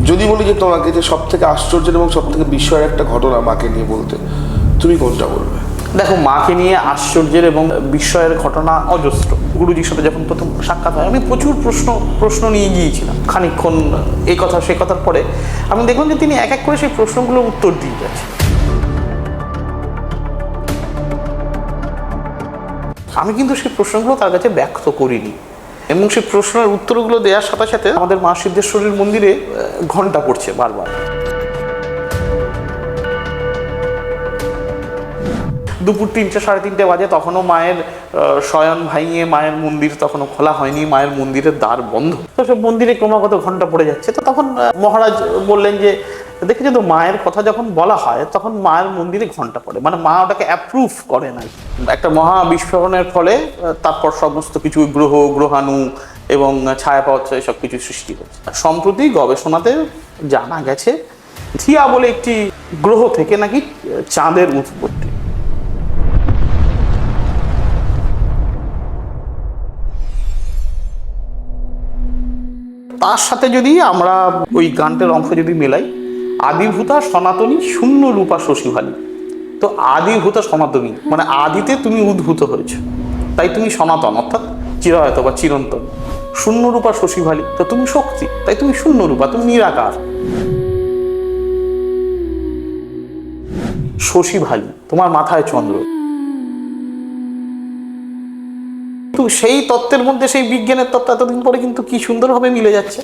যদি বলি যে তোমাকে যে সব থেকে আশ্চর্যের এবং সব থেকে বিস্ময়ের একটা ঘটনা মাকে নিয়ে বলতে, তুমি কোনটা বলবে? দেখো, মাকে নিয়ে আশ্চর্যের এবং বিস্ময়ের ঘটনা অজস্র। গুরুজির সাথে যখন প্রথম সাক্ষাৎ হয়, আমি প্রচুর প্রশ্ন নিয়ে গিয়েছিলাম। খানিকক্ষণ এই কথা সে কথার পরে আমি দেখলাম যে তিনি এক এক করে সেই প্রশ্নগুলোর উত্তর দিয়ে যাচ্ছে। আমি কিন্তু সেই প্রশ্নগুলো তার কাছে ব্যক্ত করিনি, এবং সেই প্রশ্নের উত্তরগুলো দেওয়ার সাথে সাথে আমাদের মা সিদ্ধেশ্বরীর মন্দিরে ঘণ্টা পড়ছে বারবার। দুপুর 3টে সাড়ে 3টে বাজে, তখনও মায়ের শয়ন ভাঙিয়ে মায়ের মন্দির তখনও খোলা হয়নি, মায়ের মন্দিরের দ্বার বন্ধ। তো সে মন্দিরে ক্রমাগত ঘণ্টা পড়ে যাচ্ছে। তো তখন মহারাজ বললেন যে দেখেছো তো, মায়ের কথা যখন বলা হয় তখন মায়ের মন্দিরে ঘণ্টা পড়ে, মানে মা ওটাকে অ্যাপ্রুভ করে না। একটা মহা বিস্ফোরণের ফলে তারপর সমস্ত কিছু গ্রহ গ্রহাণু এবং ছায়াপথ সব কিছু সৃষ্টি হচ্ছে। সম্প্রতি গবেষণাতে জানা গেছে থিয়া বলে একটি গ্রহ থেকে নাকি চাঁদের উৎপত্তি। তার সাথে যদি আমরা ওই গানটার অংশ যদি মেলাই, আদিভূতা সনাতনী শূন্য রূপা শশীভালী। তো আদিভূতা সনাতনী মানে আদিতে তুমি উদ্ভূত হয়েছো, তাই তুমি সনাতন, অর্থাৎ চিরায়ত বা চিরন্তন। শূন্য রূপা শশীভালী, তো তুমি শক্তি, তাই তুমি শূন্য রূপা, তুমি নিরাকার। শশীভালী, তোমার মাথায় চন্দ্র। কিন্তু সেই তত্ত্বের মধ্যে সেই বিজ্ঞানের তত্ত্ব এতদিন পরে কিন্তু কি সুন্দরভাবে মিলে যাচ্ছে।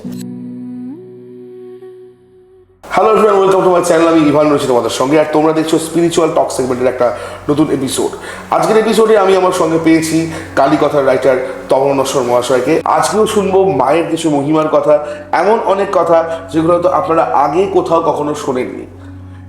Hello everyone, welcome to my channel. আমি ইভান রয়েছি তোমাদের সঙ্গে, আর তোমরা দেখছো স্পিরিচুয়াল টক সেগমেন্টের একটা নতুন এপিসোড। আজকের এপিসোডে আমি আমার সঙ্গে পেয়েছি কালীকথার রাইটার তপন নস্কর মহাশয়কে। আজকেও শুনবো মায়ের কিছু মহিমার কথা, এমন অনেক কথা যেগুলো হয়তো আপনারা আগে কোথাও কখনো শোনেননি।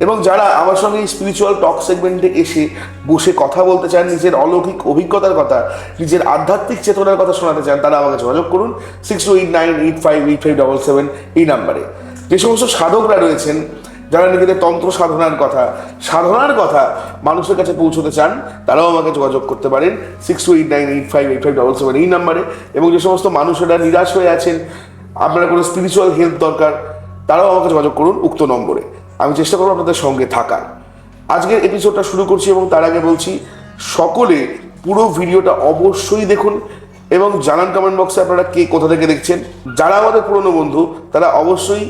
এবং যারা আমার সঙ্গে এই স্পিরিচুয়াল টক সেগমেন্টে এসে বসে কথা বলতে চান, নিজের অলৌকিক অভিজ্ঞতার কথা, নিজের আধ্যাত্মিক চেতনার কথা শোনাতে চান, তারা আমাকে যোগাযোগ করুন 6289858577 এই নাম্বারে। যে সমস্ত সাধকরা রয়েছেন, যারা নিজেদের তন্ত্র সাধনার কথা মানুষের কাছে পৌঁছতে চান, তারাও আমাকে যোগাযোগ করতে পারেন 6289858577 এই নাম্বারে। এবং যে সমস্ত মানুষেরা নিরাশ হয়ে আছেন, আপনারা কোনো স্পিরিচুয়াল হেল্প দরকার, তারাও আমাকে যোগাযোগ করুন উক্ত নম্বরে। আমি চেষ্টা করবো আপনাদের সঙ্গে থাকার। আজকের এপিসোডটা শুরু করছি, এবং তার আগে বলছি সকলে পুরো ভিডিওটা অবশ্যই দেখুন এবং জানান কমেন্ট বক্সে আপনারা কে কোথা থেকে দেখছেন। যারা আমাদের পুরনো বন্ধু তারা অবশ্যই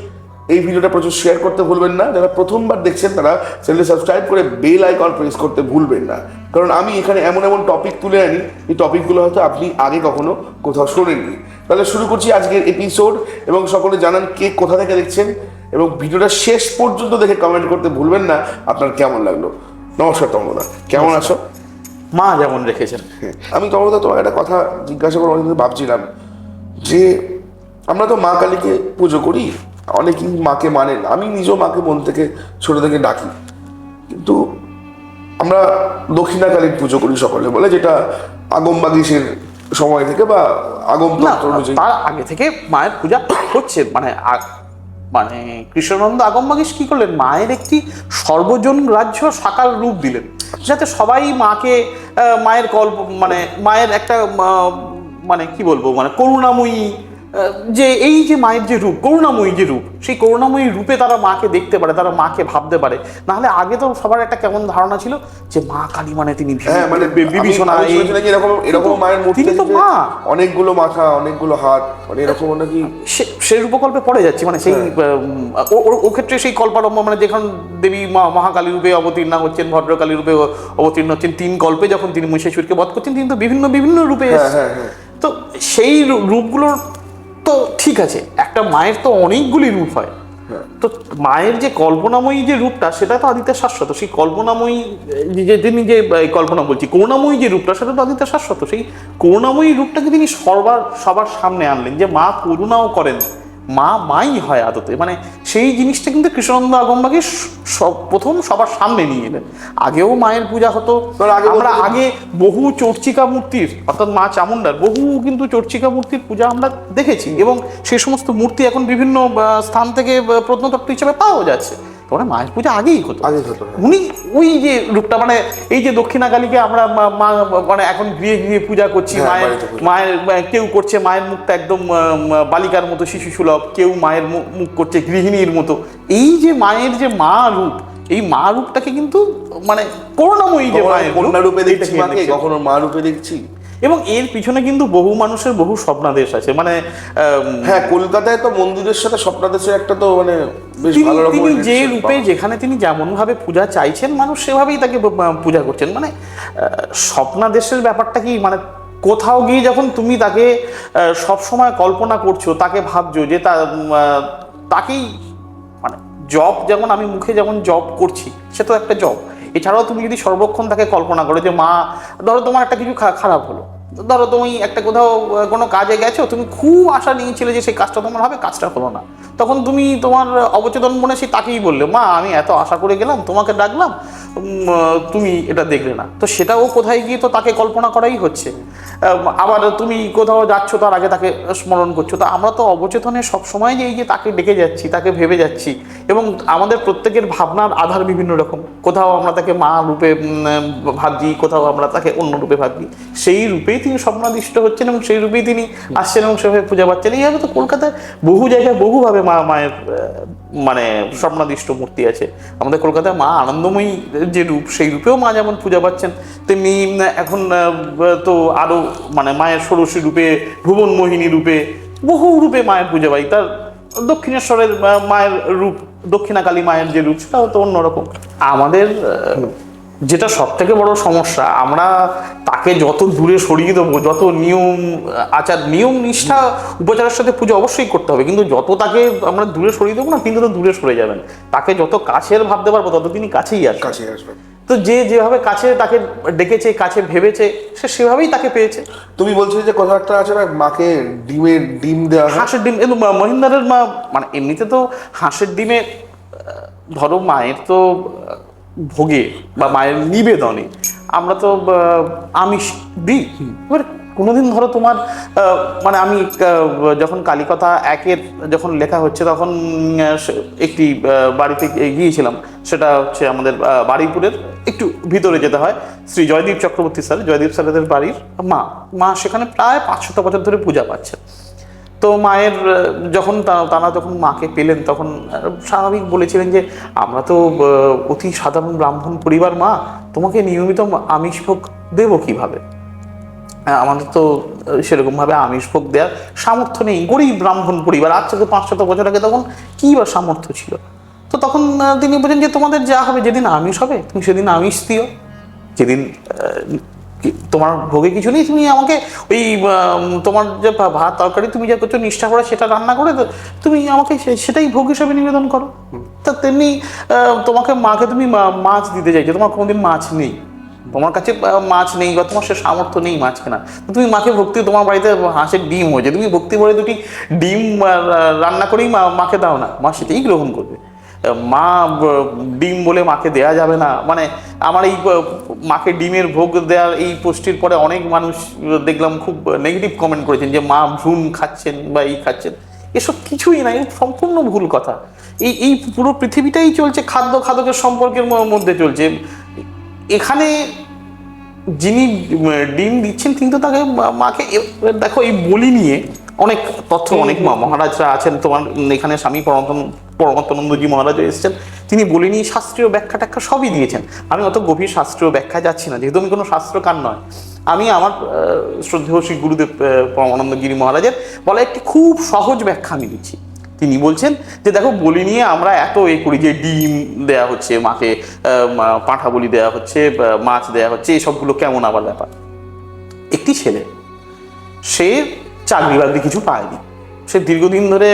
এই ভিডিওটা প্রচুর শেয়ার করতে ভুলবেন না। যারা প্রথমবার দেখছেন তারা চ্যানেলটি সাবস্ক্রাইব করে বেল আইকন প্রেস করতে ভুলবেন না, কারণ আমি এখানে এমন এমন টপিক তুলে আনি, এই টপিকগুলো হয়তো আপনি আগে কখনো কোথাও শোনেননি। তাহলে শুরু করছি আজকের এপিসোড, এবং সকলে জানান কে কোথা থেকে দেখছেন, এবং ভিডিওটা শেষ পর্যন্ত দেখে কমেন্ট করতে ভুলবেন না আপনার কেমন লাগলো। নমস্কার তমলদা, কেমন আছো? মা যেমন রেখেছেন। আমি তমলদা তোমাকে একটা কথা জিজ্ঞাসা করে অনেকদিন ভাবছিলাম যে আমরা তো মা কালীকে পুজো করি, অনেকেই মাকে মানেন, আমি নিজেও মাকে মন থেকে ছোট থেকে ডাকি, কিন্তু আমরা দক্ষিণা কালীর পুজো করি সকলে বলে, যেটা আগম বাগিসের সময় থেকে বা আগম তন্ত্র অনুযায়ী তার আগে থেকে মায়ের পূজা হচ্ছে। মানে কৃষ্ণানন্দ আগমবাগীশ কি করলেন, মায়ের একটি সর্বজন গ্রাহ্য সাকার রূপ দিলেন, যাতে সবাই মাকে মায়ের মানে মায়ের একটা মানে কি বলবো, মানে করুণাময়ী, যে এই যে মায়ের যে রূপ, করুণাময়ী যে রূপ, সেই করুণাময়ী রূপে তারা মাকে দেখতে পারে, তারা মাকে ভাবতে পারে। নাহলে আগে তো সবার একটা কেমন ধারণা ছিল যে মা কালী মানে তিনি বিভীষণা, এরকম মায়ের মূর্তি, তিনি তো মা, অনেকগুলো মাথা, অনেকগুলো হাত, মানে এরকম নাকি সেই রূপকল্পে পড়ে যাচ্ছে। মানে সেই ও ক্ষেত্রে সেই কল্পারম্ভ, মানে যেখানে দেবী মহাকালী রূপে অবতীর্ণ হচ্ছেন, ভদ্রকালী রূপে অবতীর্ণ হচ্ছেন, 3 কল্পে যখন তিনি মহিষাসুরকে বধ করছেন, তিনি তো বিভিন্ন বিভিন্ন রূপে এসেছেন। তো সেই রূপগুলোর তো ঠিক আছে, একটা মায়ের তো অনেকগুলি রূপ হয়। তো মায়ের যে কল্পনাময়ী যে রূপটা, সেটা তো আদিতে শাশ্বত। সেই কল্পনাময়ী যে তিনি যে কল্পনা বলছি, করুণাময়ী যে রূপটা, সেটা তো আদিতে শাশ্বত। সেই করুণাময়ী রূপটাকে তিনি সবার সামনে আনলেন, যে মা করুণাও করেন, মাই হয় আদতে। মানে সেই জিনিসটা কিন্তু কৃষ্ণানন্দ আগমবাগীশ প্রথম সবার সামনে নিয়ে এলেন। আগেও মায়ের পূজা হতো, আমরা আগে বহু চর্চিকা মূর্তির, অর্থাৎ মা চামুন্ডার বহু কিন্তু চর্চিকা মূর্তির পূজা আমরা দেখেছি, এবং সেই সমস্ত মূর্তি এখন বিভিন্ন স্থান থেকে প্রত্নতত্ত্ব হিসেবে পাওয়া যাচ্ছে। তো বর্তমানে মায়ের পূজা আগেই হতো। হ্যাঁ। উনি ওই যে রূপটা, মানে এই যে দক্ষিণাকালীকে আমরা মানে এখন গৃহে গৃহে পূজা করছি, হ্যাঁ, মায়ের বাড়িতে পূজা। মায়ের কেউ করছে মায়ের মুখটা একদম বালিকার মতো শিশু সুলভ, কেউ মায়ের মুখ করছে গৃহিণীর মতো। এই যে মায়ের যে মা রূপ, এই মা রূপটাকে কিন্তু মানে করুণাময়ী যে মায়ের কন্যা রূপে দেখছি এইটাকে মাকে, দেখছে। কখনো মা রূপে দেখছি। এবং এর পিছনে কিন্তু বহু মানুষের বহু স্বপ্নাদেশ আছে, মানে হ্যাঁ, কলকাতায় তো মন্দিরের সাথে স্বপ্নাদেশের একটা তো মানে বেশ তিনি ভালো রকম তিনি যে রূপে যেখানে তিনি যেমন ভাবে পূজা চাইছেন, মানুষ সেভাবেই তাকে পূজা করছেন। মানে স্বপ্নাদেশের ব্যাপারটা কি, মানে কোথাও গিয়ে যখন তুমি তাকে সবসময় কল্পনা করছো, তাকে ভাবছো যে তাকেই, মানে জব যেমন আমি মুখে যেমন জব করছি, সে তো একটা জব। এছাড়াও তুমি যদি সর্বক্ষণ তাকে কল্পনা করো যে মা, ধরো তোমার একটা কিছু খারাপ হলো, ধরো তুমি একটা কোথাও কোনো কাজে গেছো, তুমি খুব আশা নিয়েছিলে যে সেই কাজটা তোমার হবে, কাজটা হলো না, তখন তুমি তোমার অবচেতন মনে সেই তাকেই বললে, মা আমি এত আশা করে গেলাম, তোমাকে ডাকলাম, তুমি এটা দেখলে না। তো সেটাও কোথায় গিয়ে তো তাকে কল্পনা করাই হচ্ছে। আবার তুমি কোথাও যাচ্ছ, তার আগে তাকে স্মরণ করছো। তো আমরা তো অবচেতনে সবসময় যে এই যে তাকে ডেকে যাচ্ছি, তাকে ভেবে যাচ্ছি, এবং আমাদের প্রত্যেকের ভাবনার আধার বিভিন্ন রকম। কোথাও আমরা তাকে মা রূপে ভাবছি, কোথাও আমরা তাকে অন্য রূপে ভাবছি। সেই রূপেই তিনি স্বপ্নাদিষ্ট হচ্ছেন এবং সেই রূপেই তিনি আসছেন এবং সেভাবে পূজা পাচ্ছেন। এইভাবে তো কলকাতায় বহু জায়গায় বহুভাবে মায়ের মানে স্বপ্নাদিষ্ট মূর্তি আছে। আমাদের কলকাতায় মা আনন্দময়ী যে রূপ, সেই রূপেও মা যেমন পূজা পাচ্ছেন, তেমনি এখন তো আরো মানে মায়ের ষোড়শী রূপে, ভুবন মোহিনী রূপে, বহু রূপে মায়ের পূজা পাই। তার দক্ষিণেশ্বরের মায়ের রূপ, দক্ষিণাকালী মায়ের যে রূপ, সেটাও তো অন্যরকম। আমাদের যেটা সব থেকে বড় সমস্যা, আমরা তাকে যত দূরে সরিয়ে দেবো, যত নিয়ম আচার, নিয়ম নিষ্ঠা উপচারের সাথে পুজো অবশ্যই করতে হবে, কিন্তু যত তাকে আমরা দূরে সরিয়ে দেবো না, তিনি তো দূরে সরে যাবেন। তাকে যত কাছের ভাবতে পারবো, তত তিনি কাছেই আসবেন। তো যে যেভাবে কাছে তাকে ডেকেছে, কাছে ভেবেছে, সে সেভাবেই তাকে পেয়েছে। তুমি বলছো যে কথা একটা আছে না, মাকে ডিম দেওয়া হয়, হাঁসের ডিম, কিন্তু মহিন্দারের মা মানে এমনিতে তো হাঁসের ডিমে, ধরো মায়ের তো ভোগে বা মায়ের নিবেদনে আমরা তো আমিষ দিই। এবার কোনোদিন ধরো তোমার মানে আমি যখন কালীকথা 1-এর যখন লেখা হচ্ছে, তখন একটি বাড়িতে গিয়েছিলাম। সেটা হচ্ছে আমাদের বারুইপুরের একটু ভিতরে যেতে হয়, শ্রী জয়দীপ চক্রবর্তী স্যার, জয়দীপ স্যারেদের বাড়ির মা সেখানে প্রায় 500 বছর ধরে পূজা পাচ্ছে। তো মায়ের যখন তারা যখন মাকে পেলেন, তখন স্বাভাবিক বলেছিলেন যে আমরা তো অতি সাধারণ ব্রাহ্মণ পরিবার, মা তোমাকে নিয়মিত আমিষ ভোগ দেবো কিভাবে? আমাদের তো সেরকমভাবে আমিষ ভোগ দেওয়ার সামর্থ্য নেই, গরিব ব্রাহ্মণ পরিবার। আজ থেকে 500 বছর আগে তখন কী বা সামর্থ্য ছিল? তো তখন তিনি বলেন যে তোমাদের যা হবে, যেদিন আমিষ হবে তুমি সেদিন আমিষ দিও, যেদিন তোমার ভোগে কিছু নেই, তুমি আমাকে ওই তোমার যে ভাত তরকারি তুমি যা করছো নিষ্ঠা করে, সেটা রান্না করে তুমি আমাকে সেটাই ভোগ হিসাবে নিবেদন করো। তা তেমনি তোমাকে মাকে তুমি মাছ দিতে চাইছো, তোমার কোনোদিন মাছ নেই, তোমার কাছে মাছ নেই বা তোমার সে সামর্থ্য নেই মাছ কেনা, তুমি মাকে ভক্তি, তোমার বাড়িতে হাঁসের ডিম হয়েছে, তুমি ভক্তি ভরে দুটি ডিম রান্না করেই মাকে দাও না, মা সেটাই গ্রহণ করবে। মা ডিম বলে মাকে দেয়া যাবে না, মানে আমার এই মাকে ডিমের ভোগ দেওয়ার এই পোস্টের পরে অনেক মানুষ দেখলাম খুব নেগেটিভ কমেন্ট করেছেন যে মা ভ্রূণ খাচ্ছেন বা এই খাচ্ছেন। এসব কিছুই না, এই সম্পূর্ণ ভুল কথা। এই পুরো পৃথিবীটাই চলছে খাদ্যের সম্পর্কের মধ্যে চলছে। এখানে যিনি ডিম দিচ্ছেন, কিন্তু তাকে মাকে দেখো, এই বলি নিয়ে অনেক তথ্য, অনেক মহারাজরা আছেন তোমার এখানে, স্বামী পরমাত্মানন্দজি মহারাজও এসেছেন, তিনি বলি নিয়ে শাস্ত্রীয় ব্যাখ্যা ট্যাখ্যা সবই দিয়েছেন। আমি অত গভীর শাস্ত্রীয় ব্যাখ্যায় যাচ্ছি না, যেহেতু আমি কোনো শাস্ত্রকার নয়। আমি আমার শ্রদ্ধেয় শ্রী গুরুদেব পরমানন্দগিরি মহারাজের বলা একটি খুব সহজ ব্যাখ্যা আমি দিচ্ছি। তিনি বলছেন যে দেখো, বলি নিয়ে আমরা এত করি যে ডিম দেয়া হচ্ছে মাকে, পাঁঠা বলি দেওয়া হচ্ছে, মাছ দেওয়া হচ্ছে, এসবগুলো কেমন আবার ব্যাপার? একটি ছেলে, সে চাকরি বাকরি কিছু পায়নি, সে দীর্ঘদিন ধরে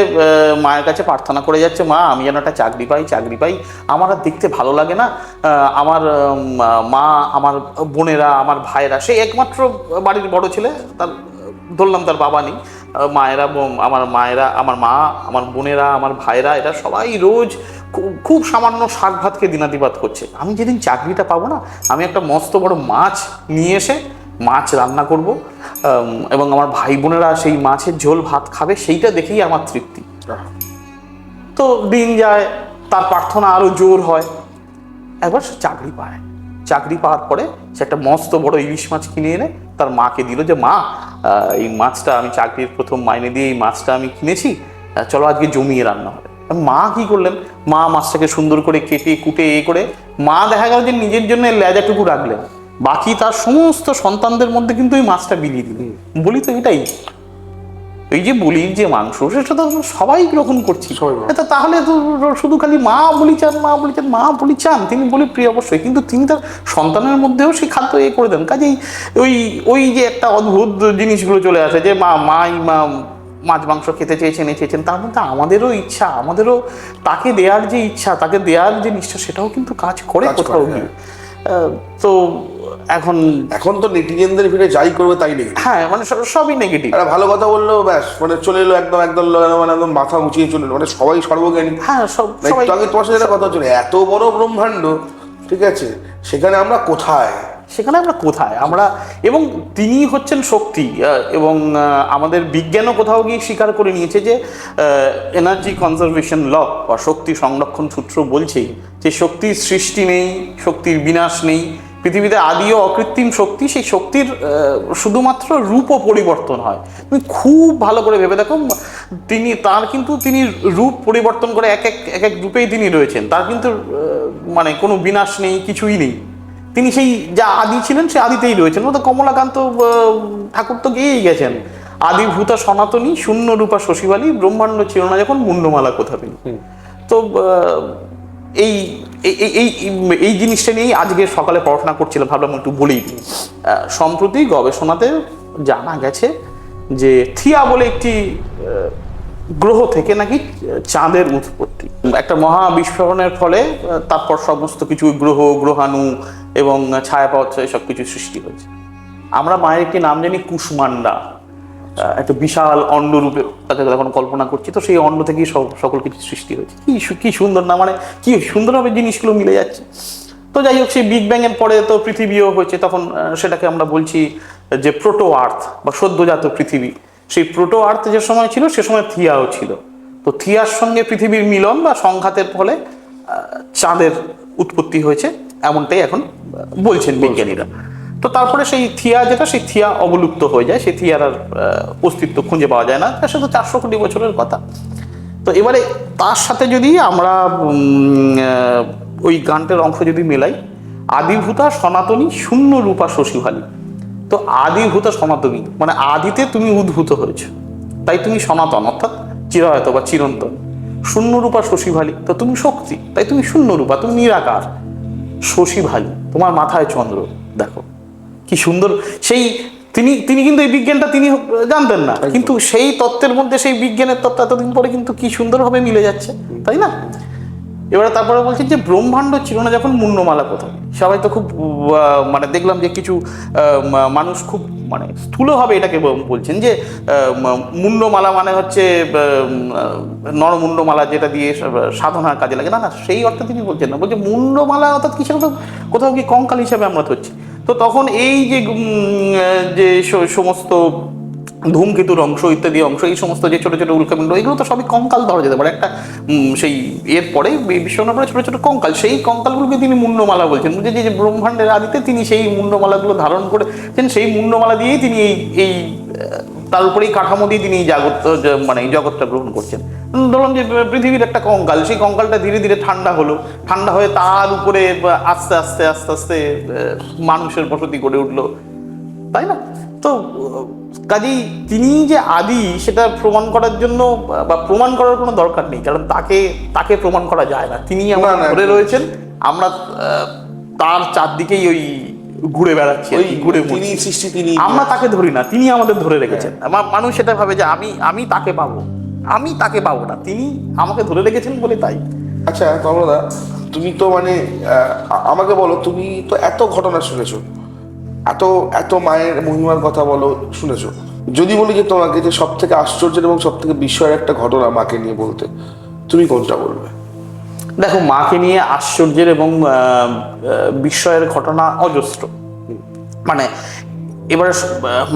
মায়ের কাছে প্রার্থনা করে যাচ্ছে, মা আমি যেন একটা চাকরি পাই, আমার আর দেখতে ভালো লাগে না, আমার মা, আমার বোনেরা, আমার ভাইয়েরা, সে একমাত্র বাড়ির বড় ছেলে, তার ধরলাম তার বাবা নেই, আমার মায়েরা, আমার মা, আমার বোনেরা, আমার ভাইরা, এরা সবাই রোজ খুব সামান্য শাক ভাতকে দিনাতিপাত করছে। আমি যেদিন চাকরিটা পাবো না, আমি একটা মস্ত বড় মাছ নিয়ে এসে মাছ রান্না করব, এবং আমার ভাই বোনেরা সেই মাছের ঝোল ভাত খাবে, সেইটা দেখেই আমার তৃপ্তি। তো দিন যায়, তার প্রার্থনা আরো জোর হয়। একবার সে চাকরি পায়, চাকরি পাওয়ার পরে সে একটা মস্ত বড় ইলিশ মাছ কিনে এনে তার মাকে দিল যে মা, এই মাছটা আমি চাকরির প্রথম মাইনে দিয়ে এই মাছটা আমি কিনেছি, চলো আজকে জমিয়ে রান্না হবে। মা কি করলেন, মা মাছটাকে সুন্দর করে কেটে কুটে করে মা দেখা গেল যে নিজের জন্য লেজাটুকু রাখলেন, বাকি তার সমস্ত সন্তানদের মধ্যে কিন্তু ওই মাছটা বিলিয়ে দিলেন। বলি তো এটাই, এই যে বলির যে মাংস সেটা তো সবাই গ্রহণ করছি, তাহলে তো শুধু খালি মা বলি চান, মা বলি চান, মা বলি চান, তিনি বলি প্রিয় অবশ্যই, কিন্তু তিনি তার সন্তানের মধ্যেও সেই খাদ্য করে দেন। কাজেই ওই ওই যে একটা অদ্ভুত জিনিসগুলো চলে আসে যে মাই মাছ মাংস খেতে চেয়েছেন, তার মধ্যে আমাদেরও ইচ্ছা, আমাদেরও তাকে দেওয়ার যে ইচ্ছা, তাকে দেওয়ার যে নিষ্ঠা, সেটাও কিন্তু কাজ করে কোথাও গিয়ে। তো এখন তো নেটিজেনদের ভিড়ে যাই করবে তাই নেই, হ্যাঁ মানে সবই নেগেটিভ। একটা ভালো কথা বললো ব্যাস মানে চলে এলো একদম মানে একদম মাথা উঁচিয়ে চলে এলো, মানে সবাই সর্বজ্ঞানী। হ্যাঁ সবাই। আগে তোমার সাথে একটা কথা হচ্ছিল, এত বড় ব্রহ্মাণ্ড, ঠিক আছে, সেখানে আমরা কোথায়, আমরা এবং তিনি হচ্ছেন শক্তি, এবং আমাদের বিজ্ঞানও কোথাও গিয়ে স্বীকার করে নিয়েছে যে এনার্জি কনজারভেশন ল বা শক্তি সংরক্ষণ সূত্র বলছে যে শক্তির সৃষ্টি নেই, শক্তির বিনাশ নেই, পৃথিবীতে আদি ও অকৃত্রিম শক্তি, সেই শক্তির শুধুমাত্র রূপও পরিবর্তন হয়। তুমি খুব ভালো করে ভেবে দেখো, তিনি রূপ পরিবর্তন করে এক এক রূপেই তিনি রয়েছেন, তার কিন্তু মানে কোনো বিনাশ নেই, কিছুই নেই, তিনি সেই যা আদি ছিলেন সে আদিতেই রয়েছেন। তো কমলাকান্ত ঠাকুর তো গিয়েই গেছেন, আদিভূতা সনাতনী শূন্য রূপা শশীবালী, ব্রহ্মাণ্ড ছিল না যখন মুন্ডমালা কোথা পেল। তো এই এই জিনিসটা নিয়েই আজকে সকালে পড়াশোনা করছিলাম, ভাবলাম একটু বলেই দিই। সম্প্রতি গবেষণাতে জানা গেছে যে থিয়া বলে একটি গ্রহ থেকে নাকি চাঁদের উৎপত্তি। একটা মহা বিস্ফোরণের ফলে তারপর সমস্ত কিছু গ্রহ গ্রহাণু এবং ছায়াপথ সব কিছু সৃষ্টি হয়েছে। আমরা মায়ের একটি নাম জানি কুষ্মান্ডা, একটা বিশাল অণ্ড রূপে তাকে যখন কল্পনা করছি, তো সেই অণ্ড থেকেই সকল কিছু সৃষ্টি হয়েছে। কি সুন্দর না, মানে কি সুন্দরভাবে জিনিসগুলো মিলে যাচ্ছে। তো যাই হোক, সেই বিগ ব্যাং এর পরে তো পৃথিবীও হয়েছে, তখন সেটাকে আমরা বলছি যে প্রোটো আর্থ বা সদ্যজাত পৃথিবী। সেই প্রোটো আর্থ যে সময় ছিল সে সময় থিয়াও ছিল। তো থিয়ার সঙ্গে পৃথিবীর মিলন বা সংঘাতের ফলে চাঁদের উৎপত্তি হয়েছে, এমনটাই এখন বলছেন বিজ্ঞানীরা। তো তারপরে সেই থিয়া অবলুপ্ত হয়ে যায়, সেই থিয়ার আর অস্তিত্ব খুঁজে পাওয়া যায় না, তার সাথে 400 কোটি বছরের কথা। তো এবারে তার সাথে যদি আমরা ওই গানটার অংশ যদি মেলাই, আদিভূতা সনাতনী শূন্য রূপা শশীভালী। তো আদিভূতা সনাতনী মানে আদিতে তুমি উদ্ভূত হয়েছ, তাই তুমি সনাতন, অর্থাৎ চিরায়ত বা চিরন্তন। শূন্য রূপা শশীভালী, তো তুমি শক্তি, তাই তুমি শূন্য রূপা, তুমি নিরাকার। শশীভালী, তোমার মাথায় চন্দ্র, দেখো কি সুন্দর। সেই তিনি কিন্তু এই বিজ্ঞানটা তিনি জানতেন না, কিন্তু সেই তত্ত্বের মধ্যে সেই বিজ্ঞানের তত্ত্ব এতদিন পরে কিন্তু কি সুন্দরভাবে মিলে যাচ্ছে, তাই না? এবারে তারপরে বলছি যে ব্রহ্মাণ্ড ছিল না যখন মুন্ডমালা কোথায়। সবাই তো খুব মানে দেখলাম যে কিছু মানুষ খুব মানে স্থূলভাবে এটাকে বলছেন যে মুন্ডমালা মানে হচ্ছে নরমুন্ডমালা, যেটা দিয়ে সাধনার কাজে লাগে। না, সেই অর্থে তিনি বলছেন না, বলছে মুন্ডমালা অর্থাৎ কিছু কোথাও কি কঙ্কাল হিসাবে আমরা ধরছি। তো তখন এই যে সমস্ত ধূমকেতুর অংশ ইত্যাদি অংশ, এই সমস্ত যে ছোট ছোট উল্কাপিণ্ড, এগুলো তো সবই কঙ্কাল ধরা যেতে পারে। একটা সেই এর পরে বিশ্বনাথ পরে ছোট ছোট কঙ্কাল, সেই কঙ্কালগুলোকে তিনি মুন্ডমালা বলছেন। যে ব্রহ্মাণ্ডের আদিতে তিনি সেই মুন্ডমালাগুলো ধারণ করেছেন, সেই মুন্ডমালা দিয়েই তিনি এই তার উপরেই কাঠামো দিয়ে তিনি এই জগৎটা গ্রহণ করছেন। ধরলাম যে পৃথিবীর একটা কঙ্কাল, সেই কঙ্কালটা ধীরে ধীরে ঠান্ডা হয়ে তার উপরে আস্তে আস্তে আস্তে আস্তে মানুষের বসতি গড়ে উঠলো, তাই না? তো কাজেই তিনি যে আদি সেটা প্রমাণ করার জন্য বা প্রমাণ করার কোনো দরকার নেই, কারণ তাকে প্রমাণ করা যায় না। তিনি আমরা ধরে রয়েছেন, আমরা তার চারদিকেই ওই ঘুরে বেড়াচ্ছি, আমরা তাকে ধরি না, তিনি আমাদের ধরে রেখেছেন। মানুষ সেটা ভাবে যে আমি তাকে পাবো না, তিনি আমাকে ধরে রেখেছেন বলে তাই। আচ্ছা কমলদা, তুমি তো মানে আমাকে বলো, তুমি তো এত ঘটনা শুনেছো, এত মায়ের মহিমার কথা শুনেছো, যদি বলি যে তোমাকে যে সব থেকে আশ্চর্যের এবং সব থেকে বিস্ময়ের একটা ঘটনা মাকে নিয়ে বলতে, তুমি কোনটা বলবে? দেখো, মাকে নিয়ে আশ্চর্যের এবং বিস্ময়ের ঘটনা অজস্র। মানে এবারে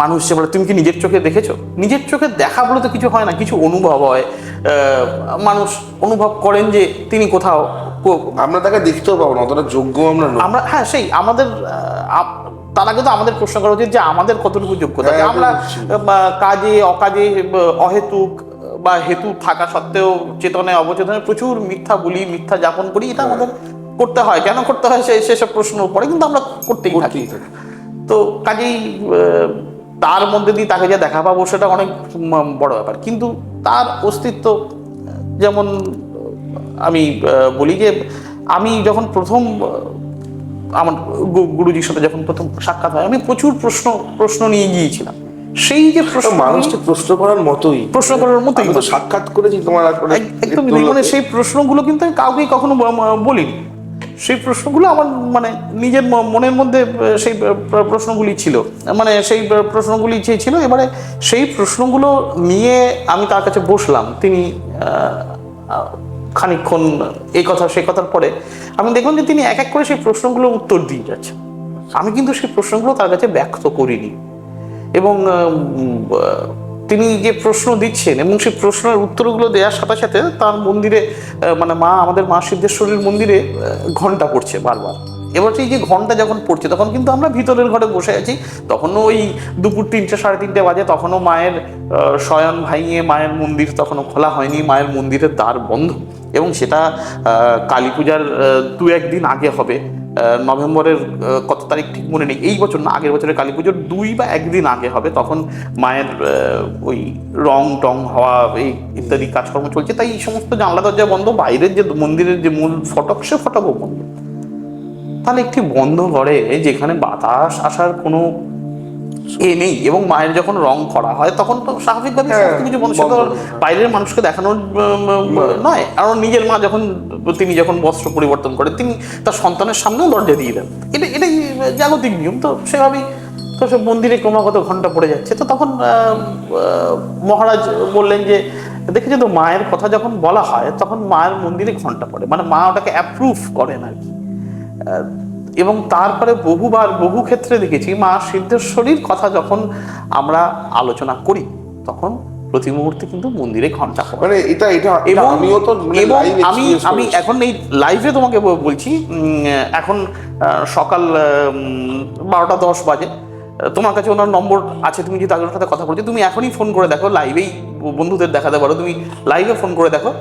মানুষ এবারে তুমি কি নিজের চোখে দেখেছো? নিজের চোখে দেখা বলে তো কিছু হয় না, কিছু অনুভব হয়। মানুষ অনুভব করেন যে তিনি কোথাও, আমরা তাকে দেখতেও পাবো না, অতটা যোগ্য আমরা নই। আমরা হ্যাঁ সেই আমাদের তার আগে তো আমাদের প্রশ্ন করা উচিত যে আমাদের কতটুকু যোগ্যতা। হ্যাঁ, আমরা একদম। কাজে অকাজে অহেতুক বা হেতু থাকা সত্ত্বেও চেতনে অবচেতনে প্রচুর মিথ্যা বলি, মিথ্যা যাপন করি। এটা আমাদের করতে হয়, কেন করতে হয় সেসব প্রশ্ন পড়ে, কিন্তু আমরা করতেই থাকি। তো কাজেই তার মধ্যে দিয়ে তাকে যা দেখা পাবো সেটা অনেক বড় ব্যাপার। কিন্তু তার অস্তিত্ব, যেমন আমি বলি যে আমি যখন প্রথম আমার গুরুজির সাথে যখন প্রথম সাক্ষাৎ হয়, আমি প্রচুর প্রশ্ন নিয়ে গিয়েছিলাম। সেই যে প্রশ্ন, মানুষকে প্রশ্ন করার মতোই, আমি তো সাক্ষাৎ করেছি তোমার একদম, মানে সেই প্রশ্নগুলো কিন্তু আমি কাউকেই কখনো বলিনি। সেই প্রশ্নগুলো আমার মানে নিজের মনের মধ্যে সেই প্রশ্নগুলি ছিল, মানে সেই প্রশ্নগুলি ছিল। এবারে সেই প্রশ্নগুলো নিয়ে আমি তার কাছে বসলাম। তিনি খানিকক্ষণ এই কথা সেই কথার পরে আমি দেখলাম যে তিনি এক এক করে সেই প্রশ্নগুলো উত্তর দিয়ে যাচ্ছেন। আমি কিন্তু সেই প্রশ্নগুলো তার কাছে ব্যক্ত করিনি। এবং তিনি যে প্রশ্ন দিচ্ছেন এবং সেই প্রশ্নের উত্তরগুলো দেওয়ার সাথে সাথে তার মন্দিরে, মানে আমাদের মা সিদ্ধেশ্বরীর মন্দিরে ঘন্টা পড়ছে বারবার। এবার সেই যে ঘন্টা যখন পড়ছে তখন কিন্তু আমরা ভিতরের ঘরে বসে আছি, তখনও ওই দুপুর 3টে 3:30 বাজে, তখনও মায়ের শয়ন ভাঙিয়ে মায়ের মন্দির তখনও খোলা হয়নি, মায়ের মন্দিরের দ্বার বন্ধ। এবং সেটা কালী পূজার 2-1 দিন আগে হবে, নভেম্বরের কত তারিখ ঠিক মনে নেই, এই বছর না আগের বছরের কালী পুজোর 2 বা 1 দিন আগে হবে। তখন মায়ের ওই রং টং হওয়া এই ইত্যাদি কাজকর্ম চলছে, তাই এই সমস্ত জানলা দরজা বন্ধ, বাইরের যে মন্দিরের যে মূল ফটক সে ফটকও বন্ধ। তাহলে একটি বন্ধ ঘরে যেখানে বাতাস আসার কোনো নেই, এবং মায়ের যখন রং করা হয় তখন তো স্বাভাবিকভাবে সমস্ত কিছু মানুষের তো বাইরের মানুষকে দেখানোর নয়। আর নিজের মা তিনি যখন বস্ত্র পরিবর্তন করেন, তিনি তার সন্তানের সামনেও দরজা দিয়ে দেন। এটাই জাগতিক নিয়ম। তো সেভাবেই তো সব মন্দিরে ক্রমাগত ঘন্টা পড়ে যাচ্ছে। তো তখন মহারাজ বললেন যে দেখেছো তো, মায়ের কথা যখন বলা হয় তখন মায়ের মন্দিরে ঘন্টা পড়ে, মানে মা ওটাকে অ্যাপ্রুভ করেন আর কি। এবং তারপরে বহু ক্ষেত্রে দেখেছি মা সিদ্ধেশ্বরীর কথা যখন আমরা আলোচনা করি তখন প্রতি মুহূর্তে কিন্তু মন্দিরে ঘন্টা পড়ে। মানে এটা আমিও তো আমি এখন এই লাইভে তোমাকে বলছি, এখন সকাল 12টা 10 বাজে, তোমার কাছে ওনার নম্বর আছে, তুমি যদি তাদের সাথে কথা বলছো তুমি এখনই ফোন করে দেখো, লাইভেই বন্ধুদের দেখাতে পারো, তুমি লাইভে ফোন করে দেখো।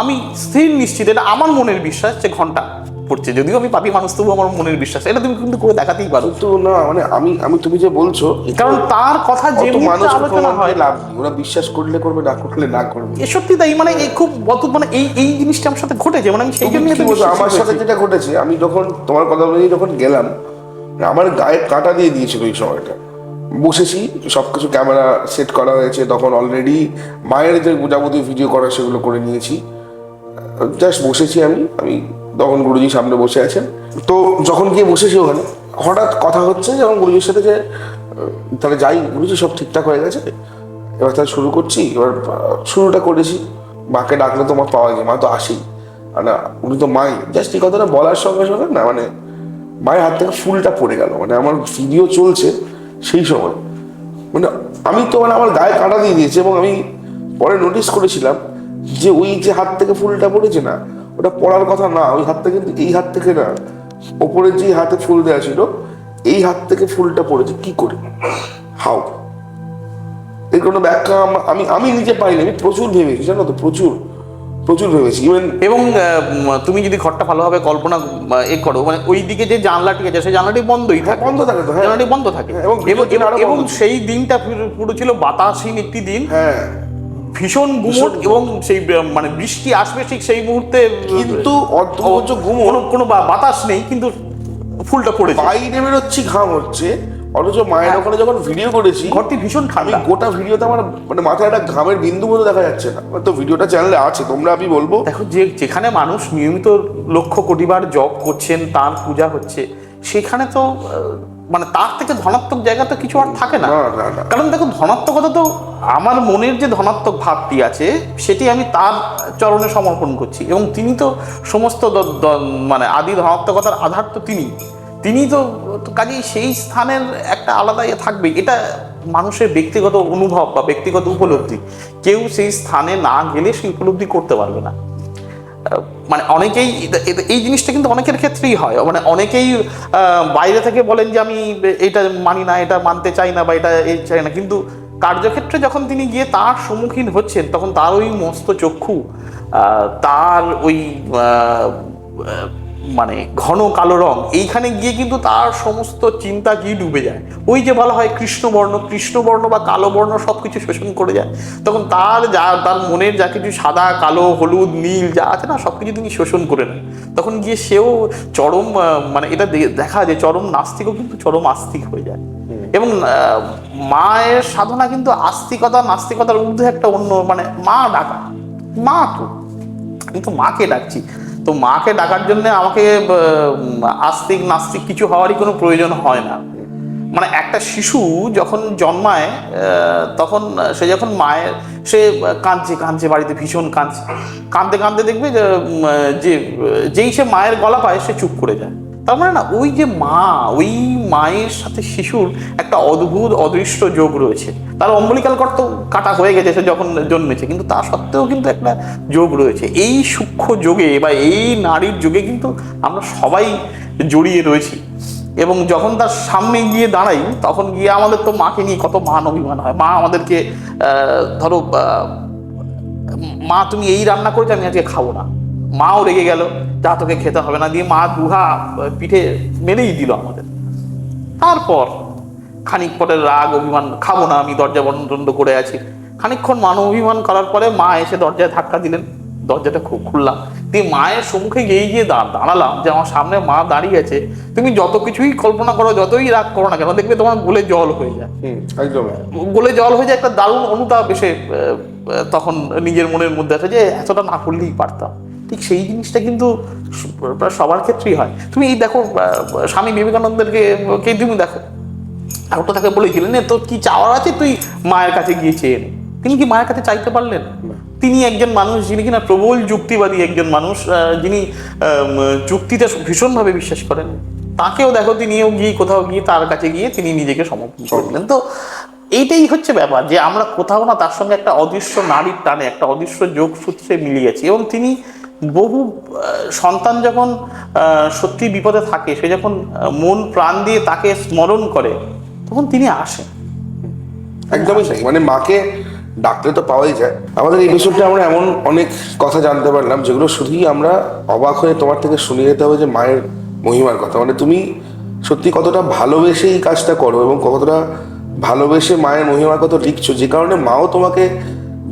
আমি স্থির নিশ্চিত, এটা আমার মনের বিশ্বাস যে ঘন্টা পড়ছে। যদিও আমি পাপী মানুষ, তবু আমার মনের বিশ্বাস, এটা তুমি কিন্তু করে দেখাতেই পারো। তো না মানে আমি তুমি যে বলছো, কারণ তার কথা যে আলোচনা হয়, লাভ নেই, ওরা বিশ্বাস করলে করবে, না করলে না করবে। এ সত্যি তাই, মানে এই খুব অদ্ভুত, মানে এই জিনিসটা আমার সাথে ঘটেছে, মানে আমি সেই জন্য আমার সাথে যেটা ঘটেছে, আমি যখন তোমার কথা বলে যখন গেলাম, আমার গায়ে কাঁটা দিয়ে দিয়েছিল ওই সময়টা। বসেছি, সবকিছু ক্যামেরা সেট করা হয়েছে, তখন অলরেডি মায়ের যে যাবতীয় ভিডিও করা সেগুলো করে নিয়েছি। জাস্ট বসেছি আমি তখন গুরুজির সামনে বসে আছেন। তো যখন গিয়ে বসেছি ওখানে, হঠাৎ কথা হচ্ছে যখন গুরুজির সাথে যে তাহলে যাই গুরুজি, সব ঠিকঠাক হয়ে গেছে, এবার তাহলে শুরু করছি। এবার শুরুটা করেছি, মাকে ডাকলে তো মা পাওয়া যায়, মা তো আসেই না, উনি তো মাই। জাস্ট এই কথাটা বলার সঙ্গে সঙ্গে না, মানে মায়ের হাত থেকে ফুলটা পড়ে গেল। মানে আমার ভিডিও চলছে সেই সময়, মানে আমি তো মানে আমার গায়ে কাঁটা দিয়ে দিয়েছে। এবং আমি পরে নোটিস করেছিলাম যে ওই যে হাত থেকে ফুলটা পড়েছে না, ওটা পড়ার কথা না। ওই হাতটা কিন্তু এই হাত থেকে না, ওপরের যে হাতে ফুল দেওয়া ছিল এই হাত থেকে ফুলটা পড়েছে। কি করে, হাউ, এর কোনো ব্যাখ্যা আমি নিজে পাইনি। আমি প্রচুর ভেবেছি, জানো তো, প্রচুর ভেবেছি। এবং তুমি যদি ঘরটা ভালোভাবে কল্পনা করো, মানে ওই দিকে যে জানলাটি আছে সেই জানলাটি বন্ধই থাকে, জানলাটি বন্ধ থাকে। এবং সেই দিনটা পুরো ছিল বাতাসহীন একটি দিন, ভীষণ গুমট, এবং সেই মানে বৃষ্টি আসবে ঠিক সেই মুহূর্তে, কিন্তু কোনো বাতাস নেই, কিন্তু ফুলটা পড়ে বাইরে বেরোচ্ছি, ঘাম হচ্ছে, অথচ মায়ের ওখানে যখন ভিডিও করেছি ঘরটি ভীষণ ঠান্ডা। গোটা ভিডিওতে আমার মানে মাথায় একটা ঘামের বিন্দু মতো দেখা যাচ্ছে না। তো ভিডিওটা চ্যানেলে আছে, তোমরা আমি বলবো দেখো, যেখানে মানুষ নিয়মিত লক্ষ কোটিবার জপ করছেন, তার পূজা হচ্ছে, সেখানে তো মানে তার থেকে ধনাত্মক জায়গা তো কিছু আর থাকে না। কারণ দেখো, ধনাত্মকতা তো আমার মনের যে ধনাত্মক ভাবটি আছে সেটি আমি তার চরণে সমর্পণ করছি, এবং তিনি তো সমস্ত মানে আদি ধনাত্মকতার আধার তো তিনি। তিনি তো কাজেই সেই স্থানের একটা আলাদা ইয়ে থাকবে। এটা মানুষের ব্যক্তিগত অনুভব বা ব্যক্তিগত উপলব্ধি। কেউ সেই স্থানে না গেলে সেই উপলব্ধি করতে পারবে না। মানে অনেকেই এই জিনিসটা কিন্তু অনেকের ক্ষেত্রেই হয়, মানে অনেকেই বাইরে থেকে বলেন যে আমি এটা মানি না, এটা মানতে চাই না, বা এটা এই চাই না, কিন্তু কার্যক্ষেত্রে যখন তিনি গিয়ে তার সম্মুখীন হচ্ছেন তখন তার ওই মস্ত চক্ষু, তার ওই মানে ঘন কালো রং, এইখানে গিয়ে কিন্তু তার সমস্ত চিন্তা কি ডুবে যায়। ওই যে বলা হয় কৃষ্ণবর্ণ বা কালো বর্ণ সব কিছু শোষণ করে যায়। তখন তার মনের যা কিছু সাদা কালো হলুদ নীল যা আছে না, সব কিছু তিনি শোষণ করে নেন। তখন গিয়ে সেও চরম মানে এটা দেখা যায় চরম নাস্তিকও কিন্তু চরম আস্তিক হয়ে যায়। এবং মায়ের সাধনা কিন্তু আস্তিকতা নাস্তিকতার ঊর্ধ্বে একটা অন্য, মানে মা ডাকা, মা তো আমি তো মাকে ডাকছি, তো মাকে ডাকার জন্য আমাকে আস্তিক নাস্তিক কিছু হওয়ারই কোনো প্রয়োজন হয় না। মানে একটা শিশু যখন জন্মায় তখন সে যখন সে কাঁদছে বাড়িতে, ভীষণ কাঁদতে দেখবে যেই সে মায়ের গলা পায় সে চুপ করে যায়। তার মানে না, ওই যে মা, ওই মায়ের সাথে শিশুর একটা অদ্ভুত অদৃষ্ট যোগ রয়েছে। তার অম্বলিকাল কর্ত কাটা হয়ে গেছে সে যখন জন্মেছে, কিন্তু তা সত্ত্বেও কিন্তু একটা যোগ রয়েছে। এই সূক্ষ্ম যোগে বা এই নারীর যোগে কিন্তু আমরা সবাই জড়িয়ে রয়েছি। এবং যখন তার সামনে গিয়ে দাঁড়াই তখন গিয়ে আমাদের তো মাকে নিয়ে কত মান অভিমান হয়। মা আমাদেরকে ধরো মা তুমি এই রান্না করেছো, আমি আজকে খাবো না, মাও রেগে গেল, যা তোকে খেতে হবে না, দিয়ে মা দুহা পিঠে মেরেই দিল আমাদের। তারপর খানিক পরে রাগ অভিমান, খাবো না, আমি দরজা বন্ধ করে আছি। খানিকক্ষণ মান অভিমান করার পরে মা এসে দরজায় ধাক্কা দিলেন, দরজাটা খুব খুললাম, দিয়ে মায়ের সম্মুখে গিয়ে দাঁড়ালাম যে আমার সামনে মা দাঁড়িয়ে আছে। তুমি যত কিছুই কল্পনা করো, যতই রাগ করো না কেন, দেখবে তোমার গোলে জল হয়ে যায়। একদম গোলে জল হয়ে যায়, একটা দারুণ অনুতাপ এসে তখন নিজের মনের মধ্যে আছে যে এতটা না করলেই পারতাম। ঠিক সেই জিনিসটা কিন্তু সবার ক্ষেত্রেই হয়। তুমি এই দেখো স্বামী বিবেকানন্দেরকে তুমি দেখো, আর তো তাকে বলেছিলেন তো কি চাওয়ার আছে তুই মায়ের কাছে গিয়ে চেয়ে নে। তিনি কি মায়ের কাছে চাইতে পারলেন? তিনি একজন মানুষ যিনি কিনা প্রবল যুক্তিবাদী একজন মানুষ, যিনি যুক্তিতে ভীষণভাবে বিশ্বাস করেন। তাকেও দেখো তিনিও কোথাও গিয়ে তার কাছে গিয়ে তিনি নিজেকে সমর্পণ করলেন। তো এইটাই হচ্ছে ব্যাপার, যে আমরা কোথাও না তার সঙ্গে একটা অদৃশ্য নারীর টানে, একটা অদৃশ্য যোগসূত্রে মিলিয়েছি। এবং তিনি বহু সন্তান যখন সত্যি বিপদে থাকে, সে যখন মন প্রাণ দিয়ে তাকে স্মরণ করে, তখন তিনি আসেন। একদমই তাই, মানে মাকে ডাকলে তো পাওয়াই যায়। আমাদের এই বিষয়টা আমরা এমন অনেক কথা জানতে পারলাম যেগুলো শুধুই আমরা অবাক হয়ে তোমার থেকে শুনে যেতে হবে যে মায়ের মহিমার কথা। মানে তুমি সত্যি কতটা ভালোবেসে এই কাজটা করো এবং কতটা ভালোবেসে মায়ের মহিমার কথা লিখছো, যে কারণে মাও তোমাকে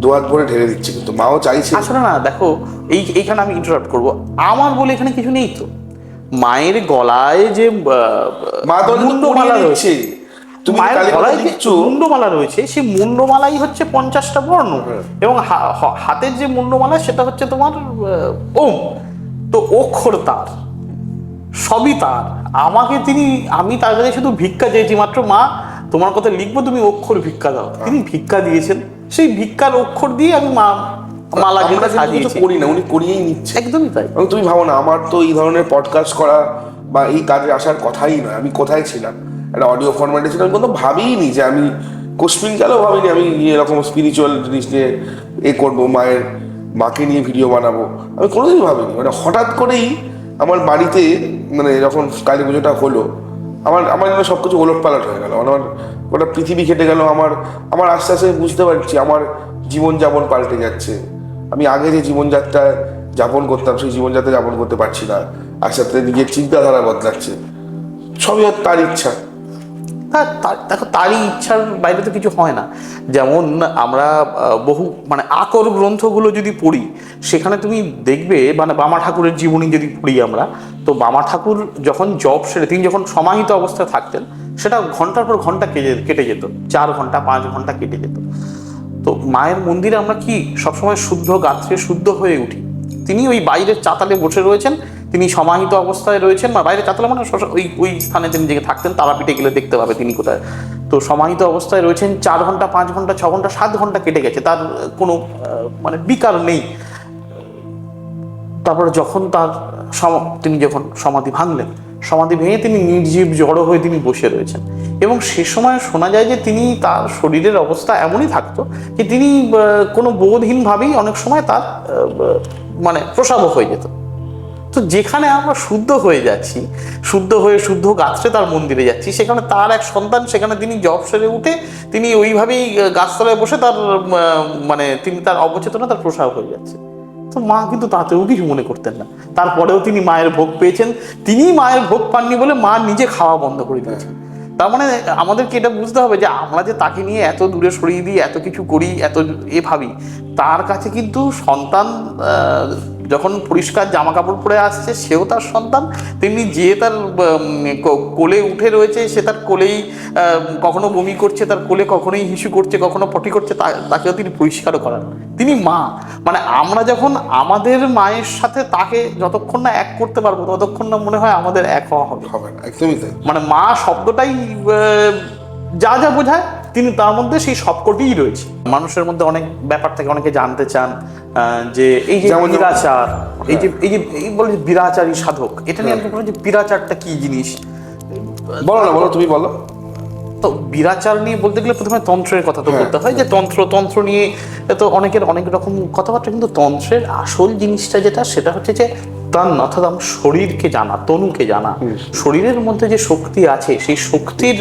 দোয়াত ভরে ঢেলে দিচ্ছে। কিন্তু মাও চাইছে আসলে না, দেখো এইখানে আমি ইন্টারাপ্ট করবো, আমার বলে এখানে কিছু নেই তো। মায়ের গলায় যে মা তো মুন্ডমালা রয়েছে, মায়ের গলায় যে লিখছো মুন্ডমালা রয়েছে, সেই মুন্ডমালাই হচ্ছে 50টা বর্ণ। এবং হাতের যে মুন্ডমালা সেটা হচ্ছে তোমার ওম। তো অক্ষর তার, সবই তার। আমি তার কাছে শুধু ভিক্ষা চেয়েছি মাত্র, মা তোমার কথা লিখবো, তুমি অক্ষর ভিক্ষা দাও। তিনি ভিক্ষা দিয়েছেন, সেই ভিক্ষার অক্ষর দিয়ে আমি মালা গেঁথে সাজিয়েছি। করি না, উনি করিয়েই নিচ্ছে। একদমই তাই। এবং তুমি ভাবো না, আমার তো এই ধরনের পডকাস্ট করা বা এই কাজে আসার কথাই নয়। আমি কোথায় ছিলাম, একটা অডিও ফরম্যাটে ছিলাম, কিন্তু ভাবিনি যে আমি কোশ্চিন গেলেও ভাবিনি আমি এরকম স্পিরিচুয়াল জিনিস নিয়ে করবো, মাকে নিয়ে ভিডিও বানাবো, আমি কোনোদিনই ভাবিনি। মানে হঠাৎ করেই আমার বাড়িতে, মানে যখন কালী পুজোটা হলো, আমার যেন সব কিছু ওলটপালট হয়ে গেল। আমার গোটা পৃথিবী খেটে গেল। আমার আস্তে আস্তে বুঝতে পারছি আমার জীবনযাপন পাল্টে যাচ্ছে। আমি আগে যে জীবনযাত্রা যাপন করতাম সেই জীবনযাত্রা যাপন করতে পারছি না। আস্তে আস্তে নিজের চিন্তাধারা বদলাচ্ছে। সবই তার ইচ্ছা। দেখো, তারই ইচ্ছার বাইরে তো কিছু হয় না। যেমন আমরা বহু মানে আকর গ্রন্থগুলো যদি পড়ি, সেখানে তুমি দেখবে, মানে বামা ঠাকুরের জীবনী যদি পড়ি আমরা, তো বামা ঠাকুর যখন জব সেরে তিনি যখন সমাহিত অবস্থায় থাকতেন, সেটা ঘন্টার পর ঘন্টা কেটে যেত, 4 ঘন্টা 5 ঘন্টা কেটে যেত। তো মায়ের মন্দিরে আমরা কি সবসময় শুদ্ধ গাত্রে শুদ্ধ হয়ে উঠি। তিনি ওই বাইরের চাতালে বসে রয়েছেন, তিনি সমাহিত অবস্থায় রয়েছেন, বা বাইরে চাতালে মানে ওই স্থানে তিনি যে থাকতেন, তারাপীঠে গেলে দেখতে পাবে তিনি কোথায়। তো সমাহিত অবস্থায় রয়েছেন, 4 ঘন্টা 5 ঘন্টা 6 ঘন্টা 7 ঘন্টা কেটে গেছে, তার কোনো মানে বিকার নেই। তারপরে যখন তিনি যখন সমাধি ভাঙলেন, সমাধি ভেঙে তিনি নির্জীব জড়ো হয়ে তিনি বসে রয়েছেন। এবং সে সময় শোনা যায় যে তিনি, তার শরীরের অবস্থা এমনই থাকতো যে তিনি কোনো বোধহীনভাবেই অনেক সময় তার মানে প্রসাবও হয়ে যেত। তো যেখানে আমরা শুদ্ধ হয়ে যাচ্ছি, শুদ্ধ হয়ে শুদ্ধ গাছরে তার মন্দিরে যাচ্ছি, সেখানে তার এক সন্তান, সেখানে তিনি জব সেরে উঠে তিনি ওইভাবেই গাছতলায় বসে তার মানে তিনি তার অবচেতনে তার প্রসাব হয়ে যাচ্ছে। তো মা কিন্তু তাতেও কিছু মনে করতেন না। তারপরেও তিনি মায়ের ভোগ পেয়েছেন, তিনি মায়ের ভোগ পাননি বলে মা নিজে খাওয়া বন্ধ করে দিয়েছেন। তার মানে আমাদেরকে এটা বুঝতে হবে যে আমরা যে তাকে নিয়ে এত দূরে সরিয়ে দিই, এত কিছু করি, এত ভাবি, তার কাছে কিন্তু সন্তান যখন পরিষ্কার জামা কাপড় পরে আসছে সেও তার সন্তান, তেমনি যে তার কোলে উঠে রয়েছে সে তার কোলেই কখনো বমি করছে, তার কোলে কখনোই হিসু করছে, কখনো পটি করছে, তাকেও তিনি পরিষ্কারও করান। তিনি মা, মানে আমরা যখন আমাদের মায়ের সাথে তাকে যতক্ষণ না এক করতে পারবো ততক্ষণ না মনে হয় আমাদের এক হওয়া হবে। একদমই তাই। মানে মা শব্দটাই যা যা বোঝায় তিনি তার মধ্যে সেই সবকটিই রয়েছে। মানুষের মধ্যে অনেক ব্যাপার থাকে, অনেকে জানতে চান যে এই যে বিরাচার, এই বলে যে বিরাচারী সাধক, এটা নিয়ে আমি বলি যে বিরাচারটা কি জিনিস। বলো তুমি বলো। তো বিরাচার নিয়ে বলতে গেলে প্রথমে তন্ত্রের কথা তো বলতে হয়, যে তন্ত্র নিয়ে তো অনেকের অনেক রকম কথাবার্তা, কিন্তু তন্ত্রের আসল জিনিসটা যেটা, সেটা হচ্ছে যে তার অর্থাৎ আমার শরীরকে জানা, তনুকে জানা, শরীরের মধ্যে যে শক্তি আছে সেই শক্তির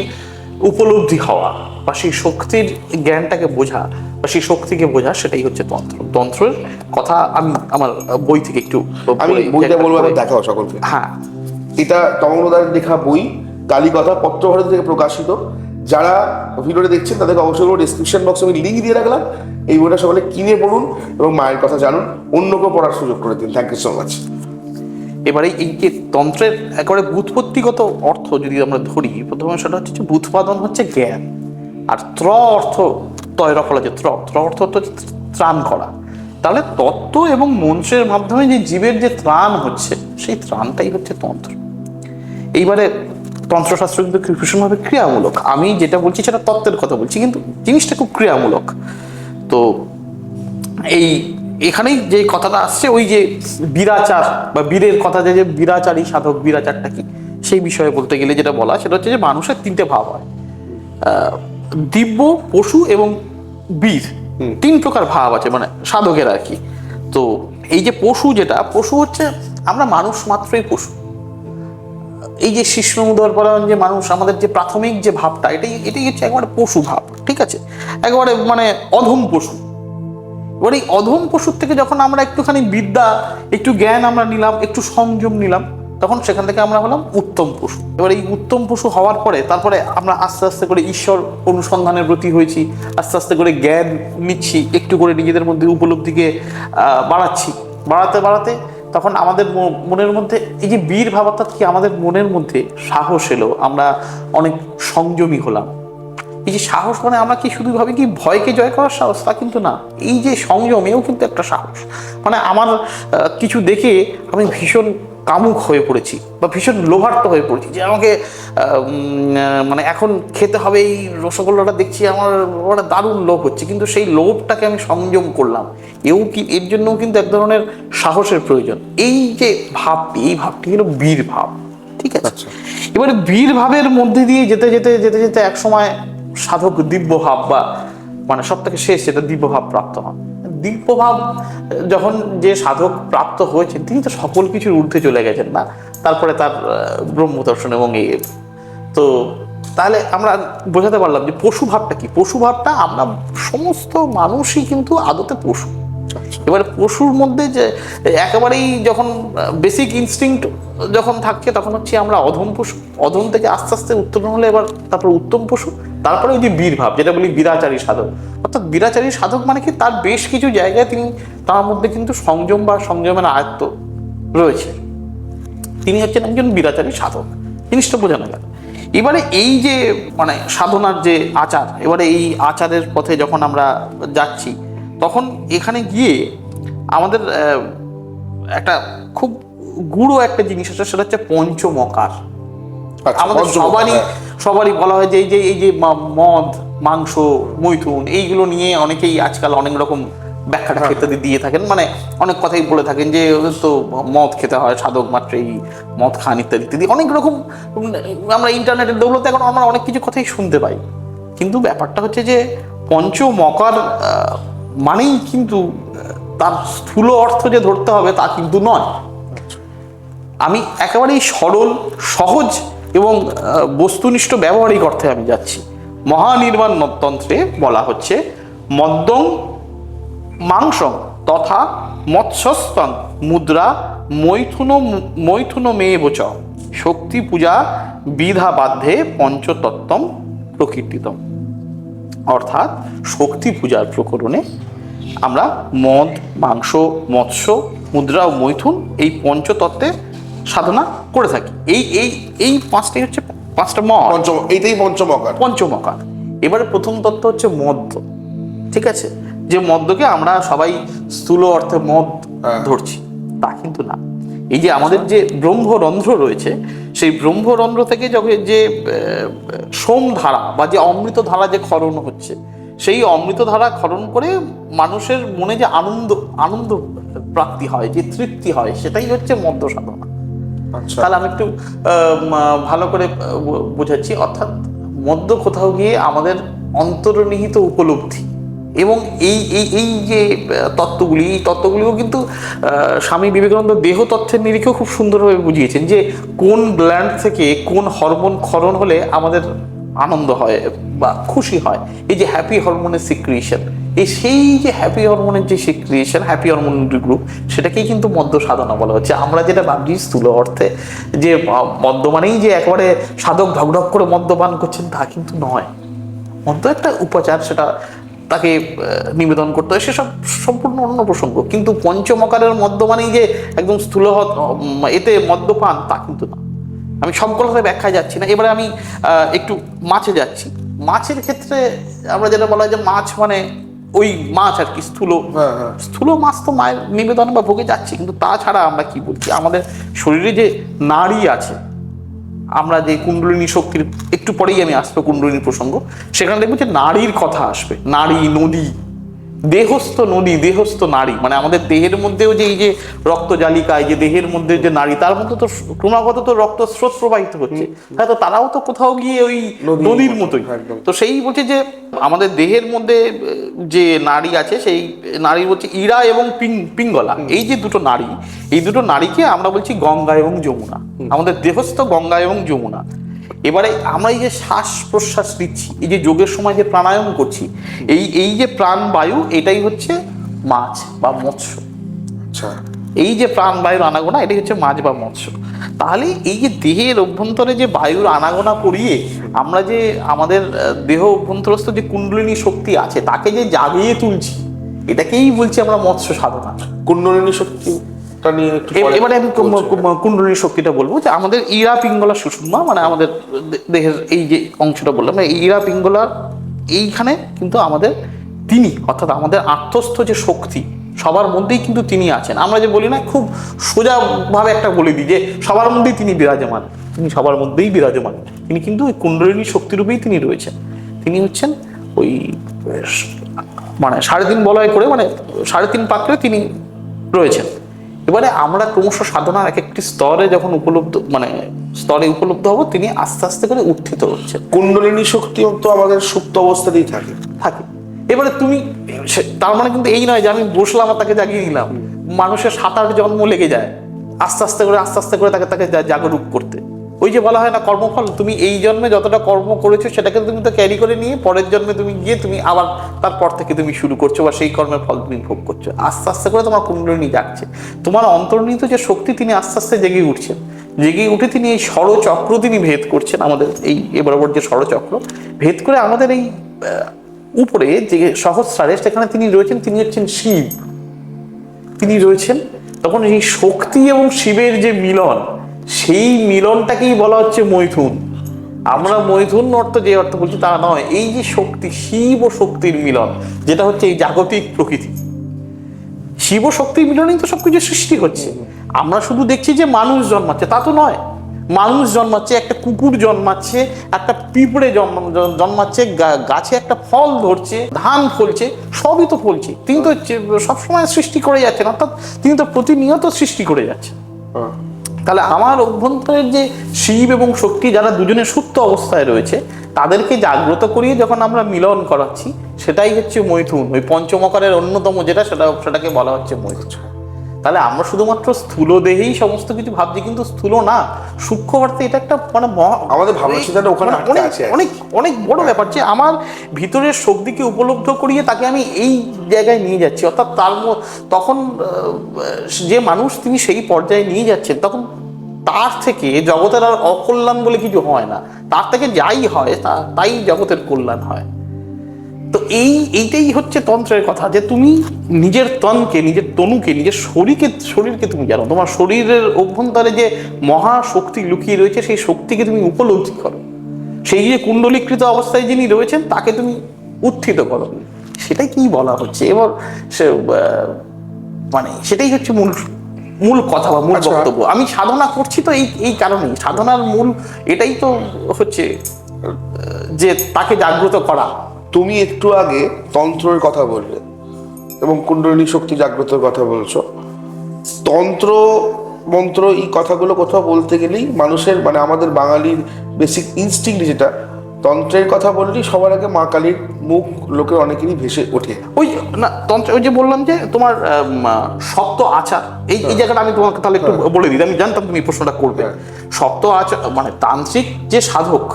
উপলব্ধি হওয়া বা সেই শক্তির জ্ঞানটাকে বোঝা বা সেই শক্তিকে বোঝা, সেটাই হচ্ছে তন্ত্র। তন্ত্রের কথা আমি আমার বই থেকে একটু বইটা বলবো, দেখাও সকলকে। হ্যাঁ, এটা তমলদারের লেখা বই, কালীকথা, পত্রভারতী থেকে প্রকাশিত। যারা ভিডিওটা দেখছেন তাদেরকে অবশ্যই ডিসক্রিপশন বক্সে আমি লিঙ্ক দিয়ে রাখলাম। এই বইটা সকলে কিনে পড়ুন এবং মায়ের কথা জানুন, অন্যকেও পড়ার সুযোগ করে দিন। Thank you so much. এবারে এই যে তন্ত্রের একেবারে ব্যুৎপত্তিগত অর্থ যদি আমরা ধরি, প্রথমে সেটা হচ্ছে যে ব্যুৎপাদন হচ্ছে জ্ঞান, আর অর্থ তৈরফলা, যে অর্থ হচ্ছে ত্রাণ করা। তাহলে তত্ত্ব এবং মন্ত্রের মাধ্যমে যে জীবের যে ত্রাণ হচ্ছে, সেই ত্রাণটাই হচ্ছে তন্ত্র। এইবারে তন্ত্রশাস্ত্র কিন্তু ভীষণভাবে ক্রিয়ামূলক। আমি যেটা বলছি সেটা তত্ত্বের কথা বলছি, কিন্তু জিনিসটা খুব ক্রিয়ামূলক। তো এখানেই যে কথাটা আসছে, ওই যে বিরাচার বা বীরের কথা, যে বিরাচারী সাধক, বিরাচারটা কি, সেই বিষয়ে বলতে গেলে যেটা বলা, সেটা হচ্ছে যে মানুষের তিনটে ভাব হয়, দিব্য, পশু এবং বীর। তিন প্রকার ভাব আছে মানে সাধকের আর কি। তো এই যে পশু, যেটা পশু হচ্ছে আমরা মানুষ মাত্রই পশু। এই যে শিষ্ণ উদর পরায়ণ যে মানুষ, আমাদের যে প্রাথমিক যে ভাবটা, এটাই হচ্ছে একেবারে পশু ভাব, ঠিক আছে, একেবারে মানে অধম পশু। এবার এই অধম পশুর থেকে যখন আমরা একটুখানি বিদ্যা, একটু জ্ঞান আমরা নিলাম, একটু সংযম নিলাম, তখন সেখান থেকে আমরা হলাম উত্তম পশু। এবার এই উত্তম পশু হওয়ার পরে তারপরে আমরা আস্তে আস্তে করে ঈশ্বর অনুসন্ধানের ব্রতী হয়েছি, আস্তে আস্তে করে জ্ঞান নিচ্ছি, একটু করে নিজেদের মধ্যে উপলব্ধিকে বাড়াতে বাড়াতে তখন আমাদের মনের মধ্যে এই যে বীর ভাব, অর্থাৎ কি আমাদের মনের মধ্যে সাহস এলো, আমরা অনেক সংযমী হলাম। এই যে সাহস মানে আমরা কি শুধু ভাবি কি ভয়কে জয় করার সাহস, তা কিন্তু না। এই যে সংযম, এও কিন্তু একটা সাহস। মানে আমার কিছু দেখে আমি ভীষণ কামুক হয়ে পড়েছি বা ভীষণ লোভার্ত হয়ে পড়েছি, যে আমাকে মানে এখন খেতে হবে এই রসগোল্লাটা, দেখছি আমার দারুণ লোভ হচ্ছে, কিন্তু সেই লোভটাকে আমি সংযম করলাম। এর জন্যও কিন্তু এক ধরনের সাহসের প্রয়োজন। এই যে ভাবটি, এই ভাবটি হলো বীর ভাব, ঠিক আছে। এবারে বীর ভাবের মধ্যে দিয়ে যেতে যেতে যেতে যেতে এক সময় সাধক দিব্য ভাব, বা মানে সব থেকে শেষ যেটা দিব্য ভাব প্রাপ্ত হন। দিব্য ভাব যখন যে সাধক প্রাপ্ত হয়েছেন, তিনি তো সকল কিছুর ঊর্ধ্বে চলে গেছেন না, তারপরে তার ব্রহ্মদর্শন এবং তো তাহলে আমরা বোঝাতে পারলাম যে পশু ভাবটা কি। পশু ভাবটা আমরা সমস্ত মানুষই কিন্তু আদতে পশু। এবারে পশুর মধ্যে যে একেবারেই যখন বেসিক ইনস্টিংক্ট যখন থাকছে, তখন হচ্ছে আমরা অধম পশু। অধম থেকে আস্তে আস্তে উত্তরণ হলে এবার তারপর উত্তম পশু, তারপরে ওই যে বীর ভাব, যেটা বলি বিরাচারী সাধক। অর্থাৎ বিরাচারী সাধক মানে কি, তার বেশ কিছু জায়গায় তিনি, তার মধ্যে কিন্তু সংযম বা সংযমের আয়ত্ত রয়েছে, তিনি হচ্ছেন একজন বিরাচারী সাধক। জিনিসটা বোঝানো গেল। এবারে এই যে মানে সাধনার যে আচার, এবারে এই আচারের পথে যখন আমরা যাচ্ছি, তখন এখানে গিয়ে আমাদের একটা খুব গুঁড়ো একটা জিনিস আছে, সেটা হচ্ছে পঞ্চমকার। আমাদের সবারই বলা হয় যে এই যে মদ, মাংস, মৈথুন, এইগুলো নিয়ে অনেকেই আজকাল অনেক রকম ব্যাখ্যাটা ইত্যাদি দিয়ে থাকেন, মানে অনেক কথাই বলে থাকেন যে তো মদ খেতে হয়, সাধক মাত্রেই মদ খান ইত্যাদি ইত্যাদি অনেক রকম। আমরা ইন্টারনেটের দৌলতে এখন আমরা অনেক কিছু কথাই শুনতে পাই, কিন্তু ব্যাপারটা হচ্ছে যে পঞ্চমকার মানেই কিন্তু তার স্থূল অর্থ যে ধরতে হবে তা কিন্তু নয়। আমি একেবারেই সরল, সহজ এবং বস্তুনিষ্ঠ ব্যবহারিক অর্থে আমি যাচ্ছি। মহানির্বাণ তন্ত্রে বলা হচ্ছে মদ্যং মাংসং তথা মৎস্যস্তং মুদ্রা মৈথুন মেবচ শক্তি পূজা বিধা বাধ্যে পঞ্চতত্ত্বম প্রকীর্তিতম। অর্থাৎ শক্তি পূজার প্রকরণে আমরা মদ, মাংস, মৎস্য, মুদ্রা ও মৈথুন এই পঞ্চতত্ত্বে সাধনা করে থাকি। এই পাঁচটাই হচ্ছে পাঁচটা মদ, এইটাই পঞ্চমকার। এবারে প্রথম তত্ত্ব হচ্ছে মদ্য, ঠিক আছে? যে মদ্যকে আমরা সবাই স্থূল অর্থে মদ ধরছি, তা কিন্তু না। এই যে আমাদের যে ব্রহ্মরন্ধ্র রয়েছে, সেই ব্রহ্মরন্ধ্র থেকে যখন যে সোমধারা বা যে অমৃত ধারা যে ক্ষরণ হচ্ছে, সেই অমৃত ধারা ক্ষরণ করে মানুষের মনে যে আনন্দ প্রাপ্তি হয়, যে তৃপ্তি হয়, সেটাই হচ্ছে মদ্য সাধনা। তাহলে আমি একটু ভালো করে বোঝাচ্ছি। অর্থাৎ মদ্য কোথাও গিয়ে আমাদের অন্তর্নিহিত উপলব্ধি এবং এই যে তত্ত্বগুলিও কিন্তু স্বামী বিবেকানন্দ দেহ তত্ত্বের নিরিখেও খুব সুন্দরভাবে বুঝিয়েছেন যে কোন গ্ল্যান্ড থেকে কোন হরমোন ক্ষরণ হলে আমাদের আনন্দ হয় বা খুশি হয়। এই যে হ্যাপি হরমোনের সিক্রিয়েশন, সেই যে হ্যাপি হরমোনের যে সিক্রিয়েশন, হ্যাপি হরমোনের গ্রুপ, সেটাকেই কিন্তু মদ্য সাধনা বলা হচ্ছে। আমরা যেটা ভাবছি স্থূল অর্থে যে মদ্য মানেই যে একেবারে সাধক ঢকঢক করে মদ্যপান করছেন, তা কিন্তু নয়। মদ্য একটা উপাচার, সেটা তাকে নিবেদন করতে হয়, সেসব সম্পূর্ণ অন্য প্রসঙ্গ। কিন্তু পঞ্চমকারের মদ্য মানেই যে একদম স্থূল এতে মদ্যপান, তা কিন্তু না। আমি সব কথায় ব্যাখ্যায় যাচ্ছি না। এবারে আমি একটু মাছে যাচ্ছি। মাছের ক্ষেত্রে আমরা যেটা বলা হয় যে মাছ মানে ওই মাছ আর কি, স্থূল মাছ তো মায়ের নিবেদন বা ভোগে যাচ্ছে। কিন্তু তাছাড়া আমরা কি বলছি, আমাদের শরীরে যে নারী আছে, আমরা যে কুণ্ডলিনী শক্তির, একটু পরেই আমি আসবো কুণ্ডলিনী প্রসঙ্গ, সেখানে দেখবো যে নারীর কথা আসবে। নারী, নদী, দেহস্থ নদী, দেহস্থ নারী, মানে আমাদের দেহের মধ্যেও যে এই যে রক্ত জালিকা, এই যে দেহের মধ্যে যে নারী, তার মধ্যে তো ক্রমাগত তো রক্ত স্রোত প্রবাহিত হচ্ছে, হয়তো তারাও তো কোথাও গিয়ে ওই নদীর মতোই। তো সেই বলছে যে আমাদের দেহের মধ্যে যে নারী আছে, সেই নারী হচ্ছে ইরা এবং পিঙ্গলা, এই যে দুটো নারী, এই দুটো নারীকে আমরা বলছি গঙ্গা এবং যমুনা। আমাদের দেহস্থ গঙ্গা এবং যমুনা। এবারে আমরা এই যে শ্বাস প্রশ্বাস নিচ্ছি, এই যে যোগের সময় যে প্রাণায়াম করছি, এই যে প্রাণ বায়ু, এটাই হচ্ছে মাছ বা মৎস্য। আচ্ছা, এই যে প্রাণ বায়ুর আনাগোনা, এটাই হচ্ছে মাছ বা মৎস্য। তাহলে এই যে দেহের অভ্যন্তরে যে বায়ুর আনাগোনা করিয়ে আমরা যে আমাদের দেহ অভ্যন্তরস্থ যে কুণ্ডলিনী শক্তি আছে, তাকে যে জাগিয়ে তুলছি, এটাকেই বলছি আমরা মৎস্য সাধনা। কুণ্ডলিনী শক্তি এবারে আমি কুণ্ডলিনী শক্তিটা বলবো যে আমাদের ইরা পিঙ্গলা সুষুম্না, মানে আমাদের দেহের এই যে অংশটা বললাম, ইরা পিঙ্গলার এইখানে কিন্তু আমাদের তিনি, অর্থাৎ আমাদের আত্মস্থ যে শক্তি, সবার মধ্যেই কিন্তু তিনি আছেন। আমরা যে বলি না, খুব সোজাভাবে একটা বলে দিই যে সবার মধ্যেই তিনি বিরাজমান, তিনি সবার মধ্যেই বিরাজমান। তিনি কিন্তু ওই কুণ্ডলিনী শক্তিরূপেই তিনি রয়েছেন। তিনি হচ্ছেন ওই মানে 3.5 বলয় করে, মানে 3.5 পাত্রে তিনি রয়েছেন। এবারে আমরা ক্রমশ সাধনার এক একটি স্তরে যখন স্তরে উপলব্ধ হব, তিনি আস্তে আস্তে করে উত্থিত হচ্ছেন। কুণ্ডলিনী শক্তি তো আমাদের সুপ্ত অবস্থাতেই থাকে। এবারে তুমি, তার মানে কিন্তু এই নয় যে আমি বসলাম আর তাকে জাগিয়ে দিলাম। মানুষের 7-8 জন্ম লেগে যায় আস্তে আস্তে করে তাকে জাগরূক করতে। ওই যে বলা হয় না, কর্মফল, তুমি এই জন্মে যতটা কর্ম করেছো সেটাকে তুমি তো ক্যারি করে নিয়ে পরের জন্মে তুমি গিয়ে তুমি আবার তারপর থেকে তুমি শুরু করছো বা সেই কর্মের ফল তুমি ভোগ করছো। আস্তে আস্তে করে তোমার কুণ্ডলিনী জাগছে, তোমার অন্তর্নিহিত যে শক্তি, তিনি আস্তে আস্তে জেগে উঠছেন। জেগে উঠে তিনি এই ষড়চক্র তিনি ভেদ করছেন, আমাদের এই বরাবর যে ষড়চক্র ভেদ করে আমাদের এই উপরে যে সহস্রারে, সেখানে তিনি রয়েছেন। তিনি হচ্ছেন শিব, তিনি রয়েছেন। তখন এই শক্তি এবং শিবের যে মিলন, সেই মিলনটাকেই বলা হচ্ছে মৈথুন। আমরা মৈথুন অর্থ যে অর্থ বলছি তা নয়, এই যে শক্তি, শিব ও শক্তির মিলন, যেটা হচ্ছে এই জাগতিক প্রকৃতি, শিব ও শক্তির মিলনেই তো সবকিছু সৃষ্টি হচ্ছে। আমরা শুধু দেখছি যে মানুষ জন্মাচ্ছে, তা তো নয়। মানুষ জন্মাচ্ছে, একটা কুকুর জন্মাচ্ছে, একটা পিঁপড়ে জন্মাচ্ছে, গাছে একটা ফল ধরছে, ধান ফলছে, সবই তো ফলছে। তিনি তো সবসময় সৃষ্টি করে যাচ্ছেন, অর্থাৎ তিনি তো প্রতিনিয়ত সৃষ্টি করে যাচ্ছেন। তাহলে আমার অভ্যন্তরের যে শিব এবং শক্তি যারা দুজনে সুপ্ত অবস্থায় রয়েছে, তাদেরকে জাগ্রত করিয়ে যখন আমরা মিলন করাচ্ছি, সেটাই হচ্ছে মৈথুন। ওই পঞ্চমকারের অন্যতম যেটা, সেটাকে বলা হচ্ছে মৈথুন। তাহলে আমরা শুধুমাত্র স্থূল দেহেই সমস্ত কিছু ভাবছি, কিন্তু স্থূল না, সূক্ষ্ম অর্থে এটা একটা মানে আমাদের ভাবনা চিন্তাটা ওখানে আটকে আছে। অনেক অনেক বড় ব্যাপার যে আমার ভিতরের শক্তিকে উপলব্ধ করিয়ে তাকে আমি এই জায়গায় নিয়ে যাচ্ছি। অর্থাৎ তখন যে মানুষ তিনি সেই পর্যায়ে নিয়ে যাচ্ছেন, তখন তার থেকে জগতের আর অকল্যাণ বলে কিছু হয় না, তার থেকে যাই হয় তাই জগতের কল্যাণ হয়। তো এইটাই হচ্ছে তন্ত্রের কথা, যে তুমি নিজের তনকে, নিজের তনুকে, নিজের শরীরকে তুমি জানো, তোমার শরীরের অভ্যন্তরে যে মহাশক্তি লুকিয়ে রয়েছে, সেই শক্তিকে তুমি উপলব্ধি করো, সেই যে কুণ্ডলীকৃত অবস্থায় যিনি রয়েছেন তাকে তুমি উত্থিত করো। সেটাই কি বলা হচ্ছে। এবার সে মানে সেটাই হচ্ছে মূল কথা বা মূল বক্তব্য। আমি সাধনা করছি তো এই কারণেই, সাধনার মূল এটাই তো হচ্ছে যে তাকে জাগ্রত করা। তুমি একটু আগে তন্ত্রের কথা বললে এবং কুণ্ডলিনী শক্তি জাগ্রতের কথা বলছো। তন্ত্র মন্ত্র এই কথাগুলো কোথাও বলতে গেলেই মানুষের মানে আমাদের বাঙালির বেসিক ইনস্টিংক্ট যেটা, তন্ত্রের কথা বললেই সবার আগে মা কালীর মুখ লোকের অনেকেরই ভেসে ওঠে। ওই না তন্ত্র, ওই যে বললাম যে তোমার সপ্ত আচার, এই জায়গাটা আমি তোমাকে তাহলে একটু বলে দিই, আমি জানতাম তুমি প্রশ্নটা করবে। সপ্ত আচার মানে তান্ত্রিক যে সাধক,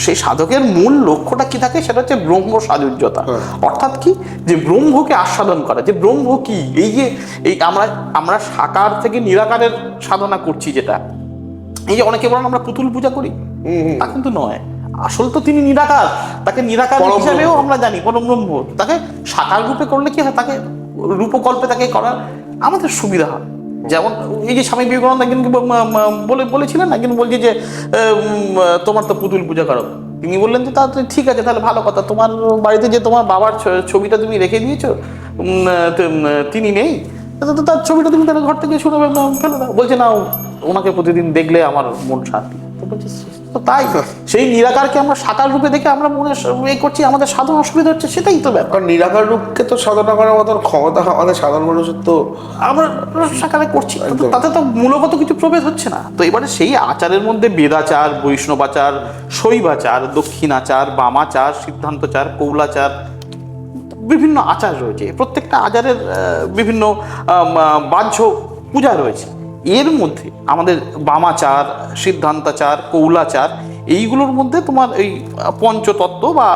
সেই সাধকের মূল লক্ষ্যটা কি থাকে, সেটা হচ্ছে ব্রহ্ম সাযুজ্যতা। অর্থাৎ কি, যে ব্রহ্মকে আস্বাদন করা। যে ব্রহ্ম কি, এই আমরা সাকার থেকে নিরাকারের সাধনা করছি, যেটা এই যে অনেকে বলেন আমরা পুতুল পূজা করি, তা কিন্তু নয়। আসল তো তিনি নিরাকার, তাকে নিরাকার হিসাবেও আমরা জানি, পরম ব্রহ্ম। তাকে সাকার রূপে করলে কি হয়, তাকে রূপকল্পে তাকে করার আমাদের সুবিধা হয়। যেমন এই যে স্বামী বিবেকানন্দ একজনকে বলেছিলেন, একজন বলছে যে তোমার তো পুতুল পূজা করো। তিনি বললেন যে তা ঠিক আছে, তাহলে ভালো কথা, তোমার বাড়িতে যে তোমার বাবার ছবিটা তুমি রেখে দিয়েছো, তিনি নেই, তার ছবিটা তুমি তাহলে ঘর থেকে শুনে ফেলে দাও। বলছে না, ওনাকে প্রতিদিন দেখলে আমার মন শান্তি। তো তাই সেই নিরাকারকে আমরা সাকার রূপে দেখে আমরা মনে করছি, আমাদের সাধনা অসুবিধা হচ্ছে, সেটাই তো ব্যাপার। নিরাকার রূপকে তো সাধনা করার মতন ক্ষমতা আমাদের সাধারণ মানুষের তো আমরা সাকারে করছি, তাতে তো মূলগত কিছু প্রভেদ হচ্ছে না। তো এবারে সেই আচারের মধ্যে বেদাচার, বৈষ্ণবাচার, শৈবাচার, দক্ষিণাচার, বামাচার, সিদ্ধান্তচার, কৌলাচার, বিভিন্ন আচার রয়েছে। প্রত্যেকটা আচারের বিভিন্ন বাহ্য পূজা রয়েছে। এর মধ্যে আমাদের বামাচার, সিদ্ধান্তাচার, কৌলাচার, এইগুলোর মধ্যে তোমার এই পঞ্চতত্ত্ব বা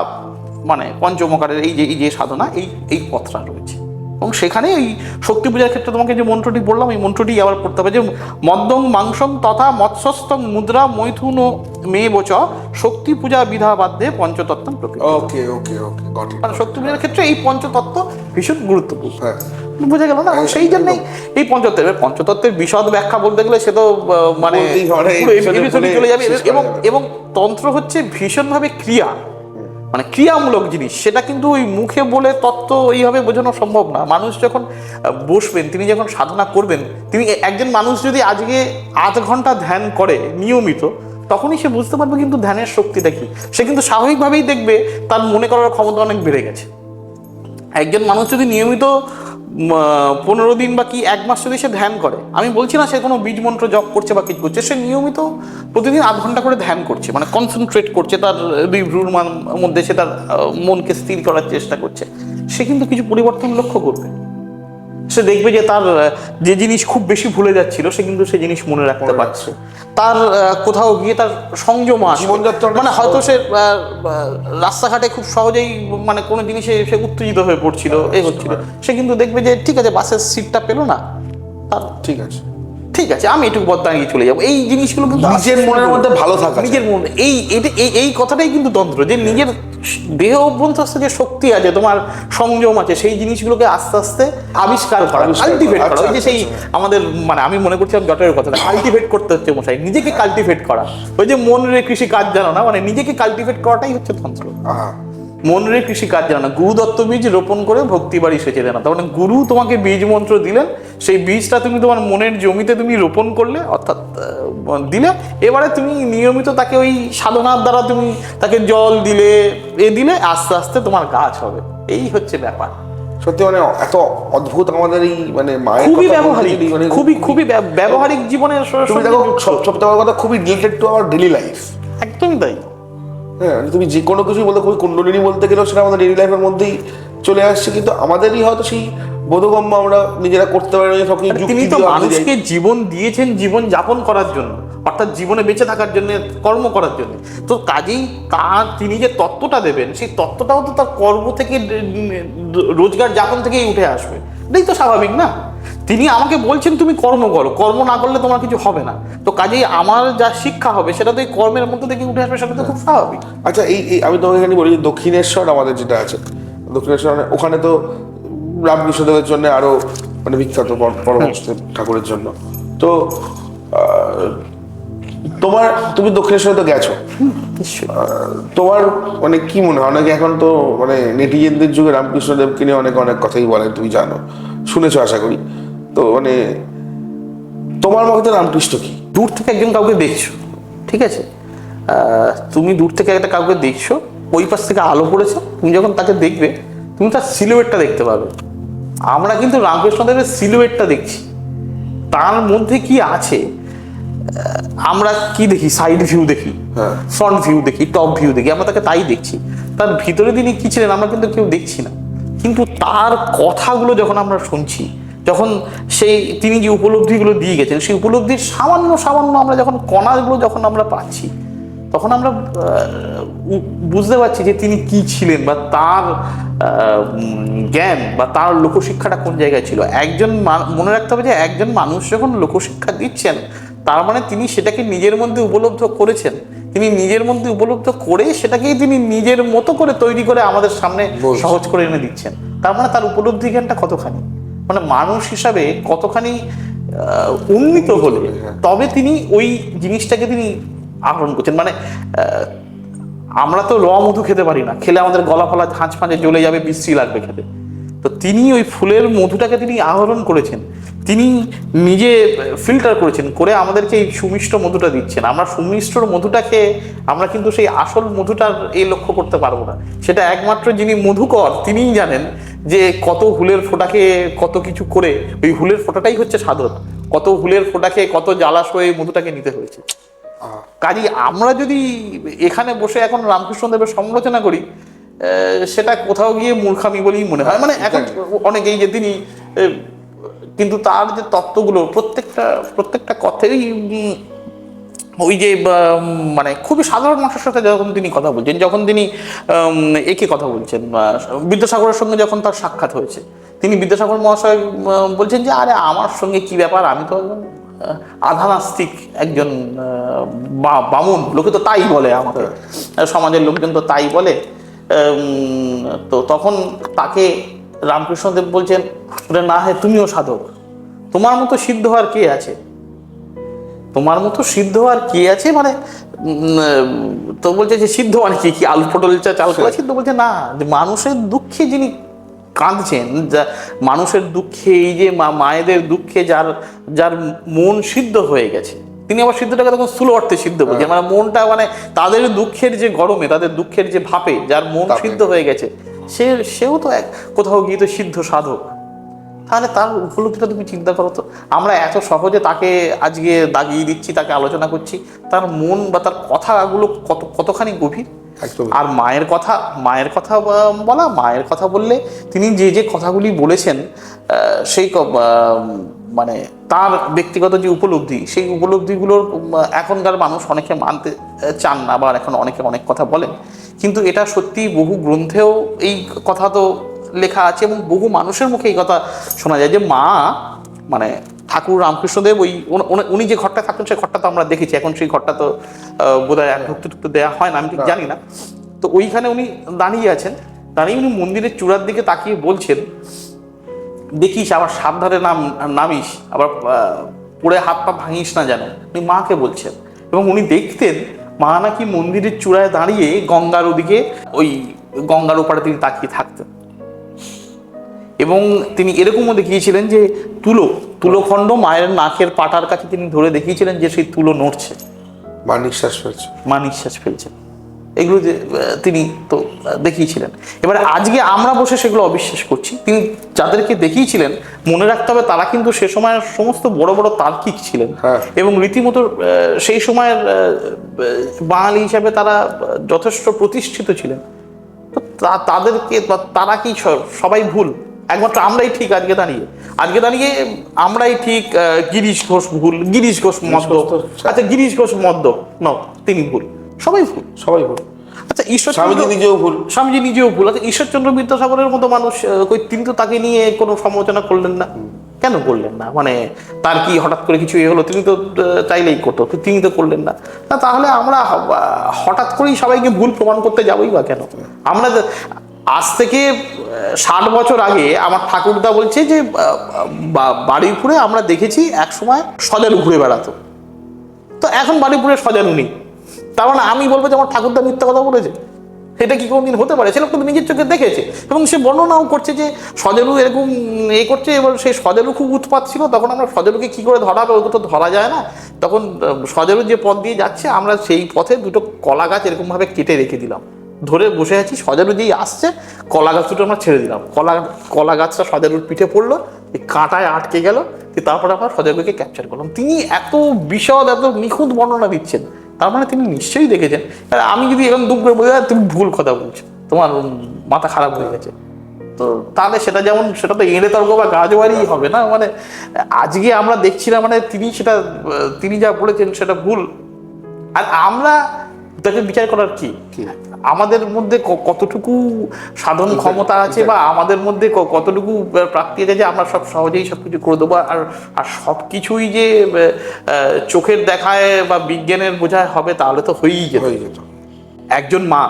মানে পঞ্চমকারের এই যে সাধনা, এই পথটা রয়েছে। এবং সেখানে এই শক্তি পূজার ক্ষেত্রে তোমাকে যে মন্ত্রটি বললাম, এই মন্ত্রটি আবার পড়তে হবে, যে মদ্যং মাংসং তথা মৎস্যস্তং মুদ্রা মৈথুন মে বচ শক্তি পূজা বিধা বাধ্যে পঞ্চতত্ত্বং প্রকৃতি। ওকে ওকে ওকে গট ইট। মানে শক্তি পূজার ক্ষেত্রে এই পঞ্চতত্ত্ব ভীষণ গুরুত্বপূর্ণ। বুঝে গেল না? সেই জন্যই এই পঞ্চতত্ত্বের বিশদ ব্যাখ্যা বলতে গেলে সে তো মানে চলে যাবে। এবং তন্ত্র হচ্ছে ভীষণভাবে মানে ক্রিয়ামূলক জিনিস। সেটা কিন্তু ওই মুখে বলে তত্ত্ব ওইভাবে বোঝানো সম্ভব না। মানুষ যখন বসবেন, তিনি যখন সাধনা করবেন, তিনি একজন মানুষ যদি আজকে 8 ঘন্টা ধ্যান করে নিয়মিত, তখনই সে বুঝতে পারবে কিন্তু ধ্যানের শক্তিটা কি। সে কিন্তু স্বাভাবিকভাবেই দেখবে তার মনে করার ক্ষমতা অনেক বেড়ে গেছে। একজন মানুষ যদি নিয়মিত 15 দিন বা 1 মাস যদি সে ধ্যান করে, আমি বলছি না সে কোনো বীজ মন্ত্র জপ করছে বা কিছু করছে, সে নিয়মিত প্রতিদিন 8 ঘন্টা করে ধ্যান করছে, মানে কনসেন্ট্রেট করছে, তার 2 ভ্রুর মধ্যে সে তার মনকে স্থির করার চেষ্টা করছে, সে কিন্তু কিছু পরিবর্তন লক্ষ্য করবে। সে দেখবে যে তার যে জিনিস খুব বেশি ভুলে যাচ্ছিল, সে কিন্তু সেই জিনিস মনে রাখতে পারছে। তার কোথাও গিয়ে তার সংযম আসে, মানে হয়তো সে রাস্তাঘাটে খুব সহজেই মানে কোনো জিনিসে সে উত্তেজিত হয়ে পড়ছিল, এই হচ্ছিল, সে কিন্তু দেখবে যে ঠিক আছে, বাসের সিটটা পেলো না, তার ঠিক আছে আমি একটু বদলানিয়ে চলে যাবো। এই জিনিসগুলো কিন্তু নিজের মনের মধ্যে ভালো থাকা, নিজের মনে এই কথাটাই কিন্তু তন্ত্র, যে নিজের দেহ অভ্যন্তরস্থ যে শক্তি আছে, তোমার সংযম আছে, সেই জিনিসগুলোকে আস্তে আস্তে আবিষ্কার করা, কাল্টিভেট করা। ওই যে সেই আমাদের মানে আমি মনে করছিলাম জটের কথাটা, কাল্টিভেট করতে হচ্ছে মশাই, নিজেকে কাল্টিভেট করা। ওই যে মন রে কৃষি কাজ জানো না, মানে নিজেকে কাল্টিভেট করাটাই হচ্ছে তন্ত্র। মন রে কৃষি কাজ জানে না, গুরু দত্ত বীজ রোপণ করে ভক্তি বাড়ি সেচে দেয় না। তার মানে গুরু তোমাকে বীজ মন্ত্র দিলেন, সেই বীজটা তুমি তোমার মনের জমিতে তুমি রোপণ করলে, অর্থাৎ দিলে, এবারে তুমি নিয়মিত তাকে ওই সাধনার দ্বারা তুমি তাকে জল দিলে, দিলে আস্তে আস্তে তোমার গাছ হবে। এই হচ্ছে ব্যাপার। সত্যি মানে এত অদ্ভুত আমাদের এই মানে মায়ের খুবই কথা ব্যবহারিক, বলতেই মানে খুবই খুবই ব্যবহারিক জীবনের তুমি দেখো সবচেয়ে বড় কথা খুবই related to our daily life. একদমই তাই। হ্যাঁ, তুমি যে কোনো কিছুই বলতে, খুবই কুণ্ডলিনী বলতে গেলেও সেটা আমাদের ডেইলি লাইফের মধ্যেই চলে আসছে, কিন্তু আমাদেরই হয়তো সেই বোধগম্য আমরা নিজেরা করতে পারি না। সবকিছু তিনি তো মানুষকে জীবন দিয়েছেন জীবন যাপন করার জন্য, অর্থাৎ জীবনে বেঁচে থাকার জন্য, কর্ম করার জন্য। তো কাজেই তার তিনি যে তত্ত্বটা দেবেন, সেই তত্ত্বটাও তো তার কর্ম থেকে, রোজগার যাপন থেকেই উঠে আসবে। এটাই তো স্বাভাবিক না? তিনি আমাকে বলছেন তুমি কর্ম করো, কর্ম না করলে তোমার কিছু হবে না। তো কাজেই আমার যা শিক্ষা হবে সেটা তো এই কর্মের মধ্যে থেকে উঠে আসবে, সেটা তো খুব স্বাভাবিক। আচ্ছা, এই আমি তোমাকে এখানে বলি যে দক্ষিণেশ্বর আমাদের যেটা আছে, দক্ষিণেশ্বর ওখানে তো রামকৃষ্ণদেবের জন্য আরো মানে বিখ্যাত, পরমহংস ঠাকুরের জন্য। তো তুমি দক্ষিণেশ্বরে তো গেছো, তোমার মানে কি মনে হয়? অনেকে এখন তো মানে নেটিজেনদের যুগে রামকৃষ্ণদেবকে নিয়ে অনেক অনেক কথাই বলে, তুমি জানো, শুনেছো আশা করি। তো মানে তোমার মতে রামকৃষ্ণ কি? দূর থেকে একজন কাউকে দেখছো, ঠিক আছে, তুমি দূর থেকে একটা কাউকে দেখছো, ওই পাশ থেকে আলো পড়েছে, তুমি যখন তাকে দেখবে তুমি তার সিলুয়েটটা দেখতে পাবে। আমরা কিন্তু রামকৃষ্ণদেবের সিলুয়েটটা দেখছি, তার মধ্যে কি আছে আমরা কি দেখি? সাইড ভিউ দেখি, ফ্রন্ট ভিউ দেখি, টপ ভিউ দেখি, আমরা তাকে তাই দেখছি। তার ভিতরে তিনি কি ছিলেন আমরা কিন্তু কেউ দেখছি না। কিন্তু তার কথাগুলো যখন আমরা শুনছি, যখন সেই তিনি যে উপলব্ধিগুলো দিয়ে গেছেন, সেই উপলব্ধির সামান্য সামান্য আমরা যখন কণাগুলো যখন আমরা পাচ্ছি, তখন আমরা বুঝতে পারছি যে তিনি কি ছিলেন, বা তার জ্ঞান বা তার লোকশিক্ষাটা কোন জায়গায় ছিল। একজন মনে রাখতে হবে যে একজন মানুষ যখন লোকশিক্ষা দিচ্ছেন, তার মানে তিনি সেটাকে নিজের মধ্যে উপলব্ধ করেছেন। তিনি নিজের মধ্যে উপলব্ধ করে সেটাকেই তিনি নিজের মতো করে তৈরি করে আমাদের সামনে সহজ করে এনে দিচ্ছেন। তার মানে তার উপলব্ধি জ্ঞানটা কতখানি, মানে মানুষ হিসাবে কতখানি উন্নীত হলে তবে তিনি ওই জিনিসটাকে তিনি আহরণ করছেন। মানে আমরা তো র মধু খেতে পারি না, খেলে আমাদের গলা ফলা ঝাঁঝ ফাঁঝে জ্বলে যাবে, বিশ্রী লাগবে খেতে। তো তিনি ওই ফুলের মধুটাকে তিনি আহরণ করেছেন, তিনি নিজে ফিল্টার করেছেন, করে আমাদেরকে এই সুমিষ্ট মধুটা দিচ্ছেন। আমরা সুমিষ্টর মধুটাকে আমরা কিন্তু সেই আসল মধুটার এই লক্ষ্য করতে পারবো না। সেটা একমাত্র যিনি মধুকর তিনিই জানেন যে কত হুলের ফোঁটাকে কত কিছু করে, ওই হুলের ফোঁটাটাই হচ্ছে সাধন। কত হুলের ফোঁটাকে কত জ্বালাশয়ে মধুটাকে নিতে হয়েছে। কাজেই আমরা যদি এখানে বসে এখন রামকৃষ্ণদেবের সমালোচনা করি, সেটা কোথাও গিয়ে মূর্খামি বলেই মনে হয়। মানে এখন অনেকেই যে তিনি, কিন্তু তার যে তত্ত্বগুলো প্রত্যেকটা কথাই ওই যে মানে খুবই সাধারণ মানুষের সাথে যখন তিনি কথা বলছেন, যখন তিনি একে কথা বলছেন, বিদ্যাসাগরের সঙ্গে যখন তার সাক্ষাৎ হয়েছে, তিনি বিদ্যাসাগর মহাশয় বলছেন যে আরে আমার সঙ্গে কি ব্যাপার, আমি তো আধা নাস্তিক একজন বামুন, লোকে তো তাই বলে, আমাকে সমাজের লোকজন তো তাই বলে। তো তখন তাকে রামকৃষ্ণদেব বলছেন না, হ্যাঁ তুমিও সাধক, তোমার মতো সিদ্ধ হওয়ার কে আছে, তোমার মতো সিদ্ধ হওয়ার কে আছে, মানে তো বলছে যে সিদ্ধ মানে কি আলু পটল চাল করা সিদ্ধ? বলছে না, যে মানুষের দুঃখে যিনি কাঁদছেন, মানুষের দুঃখে, এই যে মায়েদের দুঃখে যার যার মন সিদ্ধ হয়ে গেছে, তিনি আবার সিদ্ধটাকে তখন স্থূল অর্থে সিদ্ধ বলছেন, মানে মনটা, মানে তাদের দুঃখের যে গরমে, তাদের দুঃখের যে ভাপে যার মন সিদ্ধ হয়ে গেছে, সেও তো কোথাও গিয়ে তো সিদ্ধ সাধক। তাহলে তার উপলব্ধিটা তুমি চিন্তা করো তো। আমরা এত সহজে তাকে আজকে দাগিয়ে দিচ্ছি, তাকে আলোচনা করছি, তার মন বা তার কথাগুলো কতখানি গভীর। আর মায়ের কথা বলা, মায়ের কথা বললে তিনি যে যে কথাগুলি বলেছেন, সেই মানে তার ব্যক্তিগত যে উপলব্ধি, সেই উপলব্ধিগুলোর এখনকার মানুষ অনেকে মানতে চান না, বা এখন অনেকে অনেক কথা বলেন। কিন্তু এটা সত্যি বহু গ্রন্থেও এই কথা তো লেখা আছে, এবং বহু মানুষের মুখে এই কথা শোনা যায় যে মা, মানে ঠাকুর রামকৃষ্ণদেব ওই উনি যে ঘরটা থাকতেন সেই ঘরটা তো আমরা দেখেছি, এখন সেই ঘরটা তো বোধহয় ঢুকতে দেওয়া হয় না, আমি ঠিক জানি না। তো ওইখানে উনি দাঁড়িয়ে আছেন, দাঁড়িয়ে উনি মন্দিরের চূড়ার দিকে তাকিয়ে বলছেন, দেখিস আবার সাবধানে নামিস, আবার পড়ে হাত পা ভাঙিস না যেন, উনি মাকে বলছেন। এবং উনি দেখতেন মা নাকি মন্দিরের চূড়ায় দাঁড়িয়ে গঙ্গার ওদিকে ওই গঙ্গার ওপারে তিনি তাকিয়ে থাকতেন। এবং তিনি এরকমও দেখিয়েছিলেন যে তুলোখণ্ড মায়ের নাকের পাটার কাছে তিনি ধরে দেখিয়েছিলেন যে সেই তুলো নড়ছে, মা নিঃশ্বাস ফেলছে। এগুলো যে তিনি তো দেখিয়েছিলেন। এবারে আজকে আমরা বসে সেগুলো অবিশ্বাস করছি। তিনি যাদেরকে দেখিয়েছিলেন মনে রাখতে হবে তারা কিন্তু সে সময়ের সমস্ত বড় বড় তার্কিক ছিলেন এবং রীতিমতো সেই সময়ের বাঙালি হিসাবে তারা যথেষ্ট প্রতিষ্ঠিত ছিলেন। তো তাদেরকে তারা কি সবাই ভুল? একমাত্র আমরাই ঠিক আজকে দাঁড়িয়ে আমরাই ঠিক। গিরিশ ঘোষ ভুল, গিরিশ ঘোষ মদ্য। আচ্ছা, গিরিশ ঘোষ মদ্য তিনি ভুল, সবাই ভুল। আচ্ছা, ঈশ্বর স্বামীজি নিজেও ভুল। আচ্ছা, ঈশ্বরচন্দ্র বিদ্যাসাগরের মতো মানুষ, তিনি তো তাকে নিয়ে কোনো সমালোচনা করলেন না। কেন করলেন না? মানে তার কি হঠাৎ করে কিছু হলো? তিনি তো চাইলেই করতো, তিনি তো করলেন না। তাহলে আমরা হঠাৎ করেই সবাইকে ভুল প্রমাণ করতে যাবোই বা কেন? আমরা আজ থেকে 60 বছর আগে আমার ঠাকুরদা বলছে যে বারুইপুরে আমরা দেখেছি এক সময় সজারু ঘুরে বেড়াতো, তো এখন বারুইপুরে সজারু নেই। তার মানে আমি বলবো যে আমার ঠাকুরদা মিথ্যা কথা বলেছে? এটা কি কোনোদিন হতে পারে? সে লোক কিন্তু নিজের চোখে দেখেছে এবং সে বর্ণনাও করছে যে সজারু এরকম করছে। এবার সেই সজারু খুব উৎপাত ছিল, তখন আমরা সজারুকে কি করে ধরা হবে? ওকে তো ধরা যায় না। তখন সজারু যে পথ দিয়ে যাচ্ছে, আমরা সেই পথে দুটো কলা গাছ এরকমভাবে কেটে রেখে দিলাম, ধরে বসে আছি। সজারু যেই আসছে, কলা গাছ দুটো আমরা ছেড়ে দিলাম, কলা গাছটা সজারুর পিঠে পড়লো, এই কাঁটায় আটকে গেল। তারপরে আমরা সজারুকে ক্যাপচার করলাম। তিনি এত বিশদ, এত নিখুঁত বর্ণনা দিচ্ছেন, তার মানে তিনি নিশ্চয়ই দেখেছেন। আমি যদি এখন দুঃখ করে বলি তুমি ভুল কথা বলছো, তোমার মাথা খারাপ হয়ে গেছে, তো তাহলে সেটা তো এঁড়ে তর্ক বা গাজবাড়ি হবে না। মানে আজকে আমরা দেখছি না, মানে তিনি যা বলেছেন সেটা ভুল। আর আমরা তাকে বিচার করার কি আমাদের মধ্যে কতটুকু সাধন ক্ষমতা আছে, বা আমাদের মধ্যে কতটুকু প্রাপ্তি আছে যে আমরা সহজেই সবকিছু করে দেবো। আর সবকিছুই যে চোখের দেখায় বা বিজ্ঞানের বোঝায় হবে, তাহলে তো হয়েই যেত। একজন মা,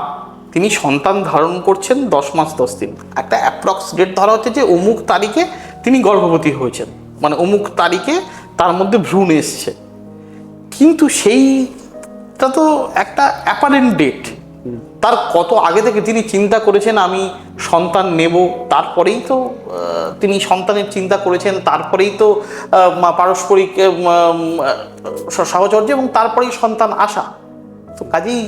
তিনি সন্তান ধারণ করছেন 10 মাস 10 দিন, একটা অ্যাপ্রক্স ডেট ধরা হচ্ছে যে অমুক তারিখে তিনি গর্ভবতী হয়েছেন, মানে অমুক তারিখে তার মধ্যে ভ্রূণ এসছে। কিন্তু সেইটা তো একটা অ্যাপারেন্ট ডেট। তার কত আগে থেকে তিনি চিন্তা করেছেন আমি সন্তান নেব, তারপরেই তো তিনি সন্তানের চিন্তা করেছেন, তারপরেই তো পারস্পরিক সাহচর্য এবং তারপরেই সন্তান আসা। তো কাজেই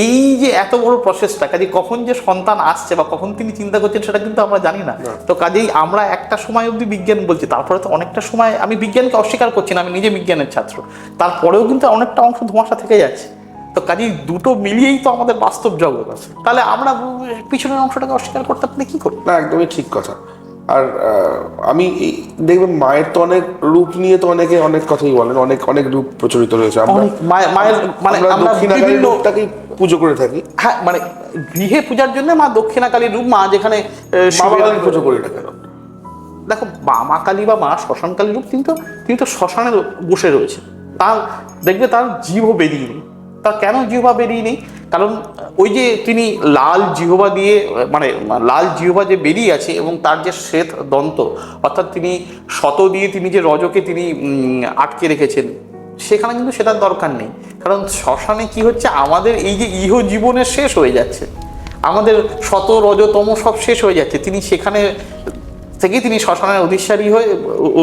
এই যে এত বড় প্রসেসটা, কাজেই কখন যে সন্তান আসছে বা কখন তিনি চিন্তা করছেন সেটা কিন্তু আমরা জানি না। তো কাজেই আমরা একটা সময় অবধি বিজ্ঞান বলছি, তারপরে তো অনেকটা সময়, আমি বিজ্ঞানকে অস্বীকার করছি না, আমি নিজে বিজ্ঞানের ছাত্র, তারপরেও কিন্তু অনেকটা অংশ ধোঁয়াশা থেকে যাচ্ছে। তো কাজেই দুটো মিলিয়েই তো আমাদের বাস্তব জগৎ আছে, তাহলে আমরা পিছনের অংশটাকে অস্বীকার করতে পারলে কি করবো? না, একদমই ঠিক কথা। আর আমি দেখবেন মায়ের তো অনেক রূপ নিয়ে তো অনেকে অনেক কথাই বলেন, অনেক রূপ প্রচলিত রয়েছে। মায়ের মানে আমরা দক্ষিণাকালীর রূপটাকেই পুজো করে থাকি। হ্যাঁ, মানে গৃহে পূজার জন্য মা দক্ষিণাকালীর রূপ, মা যেখানে বাবাকালীর পুজো করি না কেন? দেখো, মা কালী বা মা শ্মশানকালীর রূপ, তিনি তো শ্মশানে বসে রয়েছে। তার দেখবে তার জিহ্বা বেরিয়ে নেই। তার কেন জিহ্বা বেরিয়ে নেই? কারণ ওই যে তিনি লাল জিহ্বা দিয়ে, মানে লাল জিহ্বা যে বেরিয়ে আছে এবং তার যে শ্বেত দন্ত, অর্থাৎ তিনি শত দিয়ে তিনি যে রজকে তিনি আটকে রেখেছেন, সেখানে কিন্তু সেটার দরকার নেই। কারণ শ্মশানে কি হচ্ছে, আমাদের এই যে ইহ জীবনের শেষ হয়ে যাচ্ছে, আমাদের শত রজতম সব শেষ হয়ে যাচ্ছে, তিনি সেখানে থেকে তিনি শ্মশানের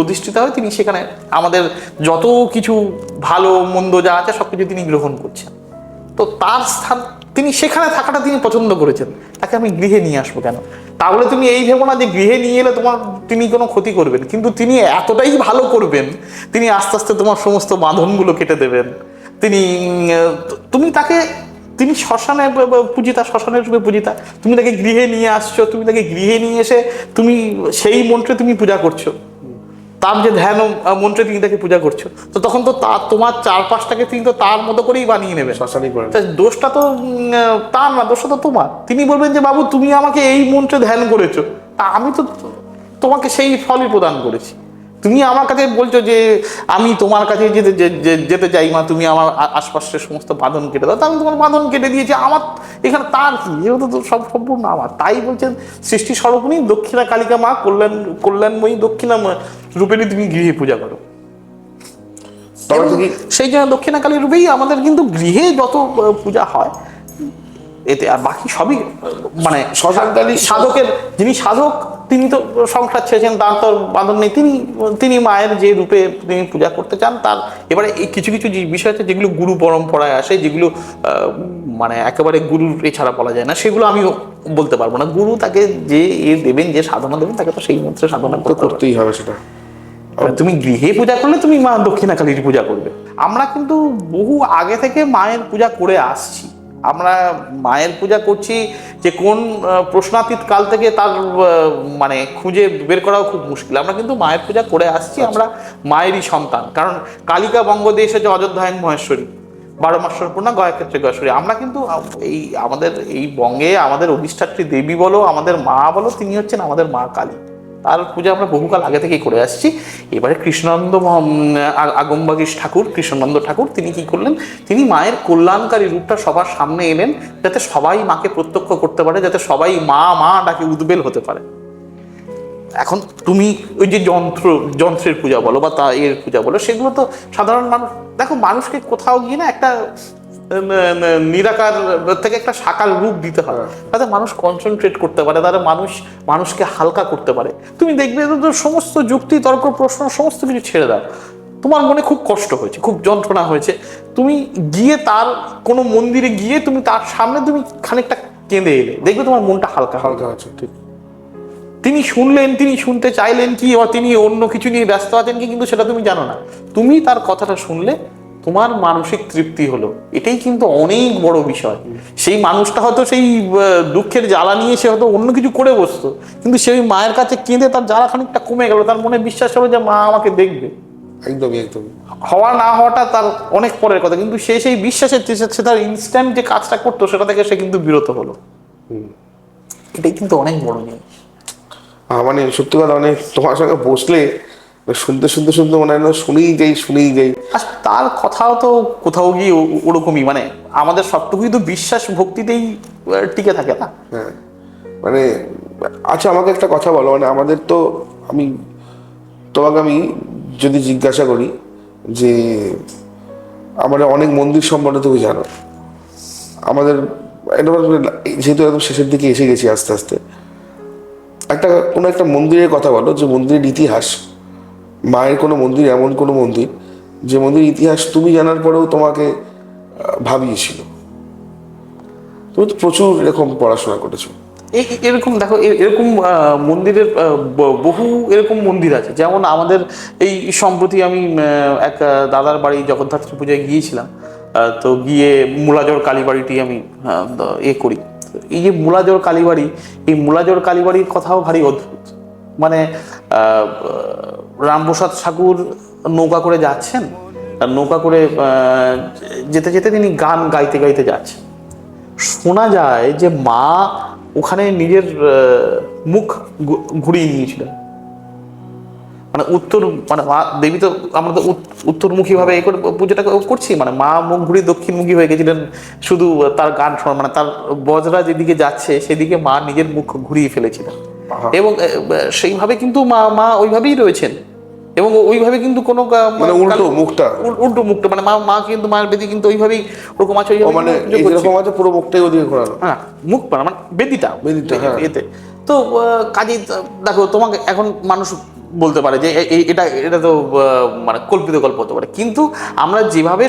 অধিষ্ঠিত হয়ে তিনি সেখানে আমাদের যত কিছু ভালো মন্দ যা আছে সব কিছু তিনি গ্রহণ করছেন। তো তার স্থান, তিনি সেখানে থাকাটা তিনি পছন্দ করেছেন, তাকে আমি গৃহে নিয়ে আসবো কেন? তাহলে তুমি এই ভেবো না যে গৃহে নিয়ে এলে তিনি কোনো ক্ষতি করবেন, কিন্তু তিনি এতটাই ভালো করবেন, তিনি আস্তে আস্তে তোমার সমস্ত বাঁধনগুলো কেটে দেবেন। তিনি শ্মশানে পূজিতা, শ্মশানের রূপে পূজিতা, তুমি তাকে গৃহে নিয়ে আসছো, তুমি তাকে গৃহে নিয়ে এসে তুমি সেই মন্ত্রে তুমি পূজা করছো, তার যে ধ্যান মন্ত্রে তুমি তাকে পূজা করছো, তো তখন তো তোমার চারপাশটাকে তিনি তো তার মতো করেই বানিয়ে নেবে। দোষটা তো তার না, দোষটা তো তোমার। তিনি বলবেন যে বাবু তুমি আমাকে এই মন্ত্রে ধ্যান করেছো, তা আমি তো তোমাকে সেই ফলই প্রদান করেছি। তুমি আমার কাছে বলছো যে আমি তোমার কাছে যেতে চাই মা, তুমি আমার আশপাশের সমস্ত বাঁধন কেটে দাও, তা আমি তোমার বাঁধন কেটে দিয়েছি। আমার এখানে তার কি, এগুলো তো সব সম্পূর্ণ আমার। তাই বলছেন সৃষ্টি স্বরূপিণী দক্ষিণা কালিকা মা, কল্যাণময়ী দক্ষিণা রূপেণী তুমি গৃহে পূজা করো। সেই জন্য দক্ষিণা কালী রূপেই আমাদের কিন্তু গৃহে যত পূজা হয়, এতে, আর বাকি সবই মানে শ্মশানকালী সাধকের, যিনি সাধক তিনি তো সংসার ছেড়েছেন, তার তো বাঁধন নেই, তিনি মায়ের যে রূপে তিনি পূজা করতে চান তার। এবারে এই কিছু কিছু যে বিষয় আছে যেগুলো গুরু পরম্পরায় আসে, যেগুলো মানে একেবারে গুরুর এছাড়া বলা যায় না, সেগুলো আমি বলতে পারবো না। গুরু তাকে যে দেবেন, যে সাধনা দেবেন, তাকে তো সেই মন্ত্রে সাধনা করতেই হবে সেটা। তুমি গৃহে পূজা করলে তুমি মা দক্ষিণাকালীর পূজা করবে। আমরা কিন্তু বহু আগে থেকে মায়ের পূজা করে আসছি। আমরা মায়ের পূজা করছি যে কোন প্রশ্নাতীত কাল থেকে, তার মানে খুঁজে বের করাও খুব মুশকিল। আমরা কিন্তু মায়ের পূজা করে আসছি, আমরা মায়েরই সন্তান। কারণ কালিকা বঙ্গদেশ যে অযোধ্যায়ন মহেশ্বরী, 12 মাসের পূর্ণা গয়াক্ষেত্রে গয়েশ্বরী। আমরা কিন্তু এই আমাদের এই বঙ্গে আমাদের অধিষ্ঠাত্রী দেবী বলো, আমাদের মা বলো, তিনি হচ্ছেন আমাদের মা কালী। তার পূজা আমরা বহুকাল আগে থেকেই করে আসছি। এবারে কৃষ্ণানন্দ আগমবাগীশ ঠাকুর, কৃষ্ণানন্দ ঠাকুর, তিনি কি করলেন, তিনি মায়ের কল্যাণকারী রূপটা সবার সামনে এলেন, যাতে সবাই মাকে প্রত্যক্ষ করতে পারে, যাতে সবাই মা মা ডাকে উদ্বেল হতে পারে। এখন তুমি ওই যে যন্ত্রের পূজা বলো বা তা এর পূজা বলো, সেগুলো তো সাধারণ মানুষ, দেখো মানুষকে কোথাও গিয়ে না একটা নিরাকার থেকে একটা সাকার রূপ দিতে হয়, তাতে মানুষ কনসেন্ট্রেট করতে পারে, তাহলে মানুষকে হালকা করতে পারে। তুমি দেখবে সমস্ত যুক্তি তর্ক প্রশ্ন সমস্ত কিছু ছেড়ে দাও, তোমার মনে খুব কষ্ট হয়েছে, খুব যন্ত্রণা হয়েছে, তুমি গিয়ে তার কোনো মন্দিরে গিয়ে তুমি তার সামনে তুমি খানিকটা কেঁদে এলে, দেখবে তোমার মনটা হালকা হালকা হচ্ছে। ঠিক, তিনি শুনলেন, তিনি শুনতে চাইলেন কি, বা তিনি অন্য কিছু নিয়ে ব্যস্ত আছেন কি, কিন্তু সেটা তুমি জানো না। তুমি তার কথাটা শুনলে তোমার মানসিক তৃপ্তি হলো, এটাই কিন্তু অনেক বড় বিষয়। সেই মানুষটা হয়তো সেই দুঃখের জ্বালা নিয়ে সে হয়তো অন্য কিছু করে বসতো, কিন্তু সেই মায়ের কাছে কেঁদে তার জ্বালা খানিকটা কমে গেল, তার মনে বিশ্বাস হলো যে মা আমাকে দেখবে। একদমই একদমই। হওয়া না হওয়াটা তার অনেক পরের কথা, কিন্তু সে সেই বিশ্বাসের সে তার ইনস্ট্যান্ট যে কাজটা করতো সেটা থেকে সে কিন্তু বিরত হলো। এটাই কিন্তু অনেক বড় জিনিস। মানে সত্যি কথা, মানে তোমার সঙ্গে বসলে শুনতে শুনতে শুনতে মনে হয় না শুনেই যাই। আর তার কথাও তো কোথাও গিয়ে ওরকমই, মানে আমাদের সবটুকুই তো বিশ্বাস ভক্তিতেই টিকে থাকে না। হ্যাঁ, মানে আচ্ছা আমাকে একটা কথা বলো, মানে আমাদের তো তোমাকে আমি যদি জিজ্ঞাসা করি যে আমাদের অনেক মন্দির সম্বন্ধে তুমি জানো, আমাদের যেহেতু একদম শেষের দিকে এসে গেছি আস্তে আস্তে, কোনো একটা মন্দিরের কথা বলো, যে মন্দিরের ইতিহাস, মায়ের কোনো মন্দির, এমন কোনো মন্দির যে মন্দিরের ইতিহাস তুমি জানার পরেও তোমাকে ভাবিয়েছিল। তুমি তো প্রচুর এরকম পড়াশোনা করেছো। এরকম দেখো, এরকম মন্দিরের বহু এরকম মন্দির আছে। যেমন আমাদের এই সম্প্রতি আমি এক দাদার বাড়ি জগদ্ধাত্রী পূজায় গিয়েছিলাম, তো গিয়ে মূলাজোড় কালীবাড়িটি আমি করি। এই যে মূলাজোড় কালীবাড়ি, এই মূলাজোড় কালীবাড়ির কথাও ভারী অদ্ভুত। মানে রামপ্রসাদ ঠাকুর নৌকা করে যাচ্ছেন, আর নৌকা করে যেতে যেতে তিনি গান গাইতে গাইতে যাচ্ছেন। শোনা যায় যে মা ওখানে নিজের মুখ ঘুরিয়ে নিয়েছিলেন, মানে মানে মা দেবী তো, আমরা তো উত্তরমুখী ভাবে এই করে পুজোটা করছি, মানে মা মুখ ঘুরিয়ে দক্ষিণমুখী হয়ে গেছিলেন। শুধু তার গান শোনা, মানে তার বজরা যেদিকে যাচ্ছে সেদিকে মা নিজের মুখ ঘুরিয়ে ফেলেছিলেন। এবং সেইভাবে কিন্তু মা ওইভাবেই রয়েছেন, এবং ওইভাবে কিন্তু কোনো মানে উল্টো মুখটা মানে মা কিন্তু মায়ের বেদি কিন্তু ওইভাবেই ওরকম আছে, মানে এরকম আছে, পুরো মুখটাই ওদিকে ঘোরানো। হ্যাঁ, মুখ মানে বেদিটা এতে তো কাজেই দেখো, তোমাকে এখন মানুষ বলতে পারে যে এটা তো মানে কল্পিত গল্প হতে পারে, কিন্তু আমরা যেভাবে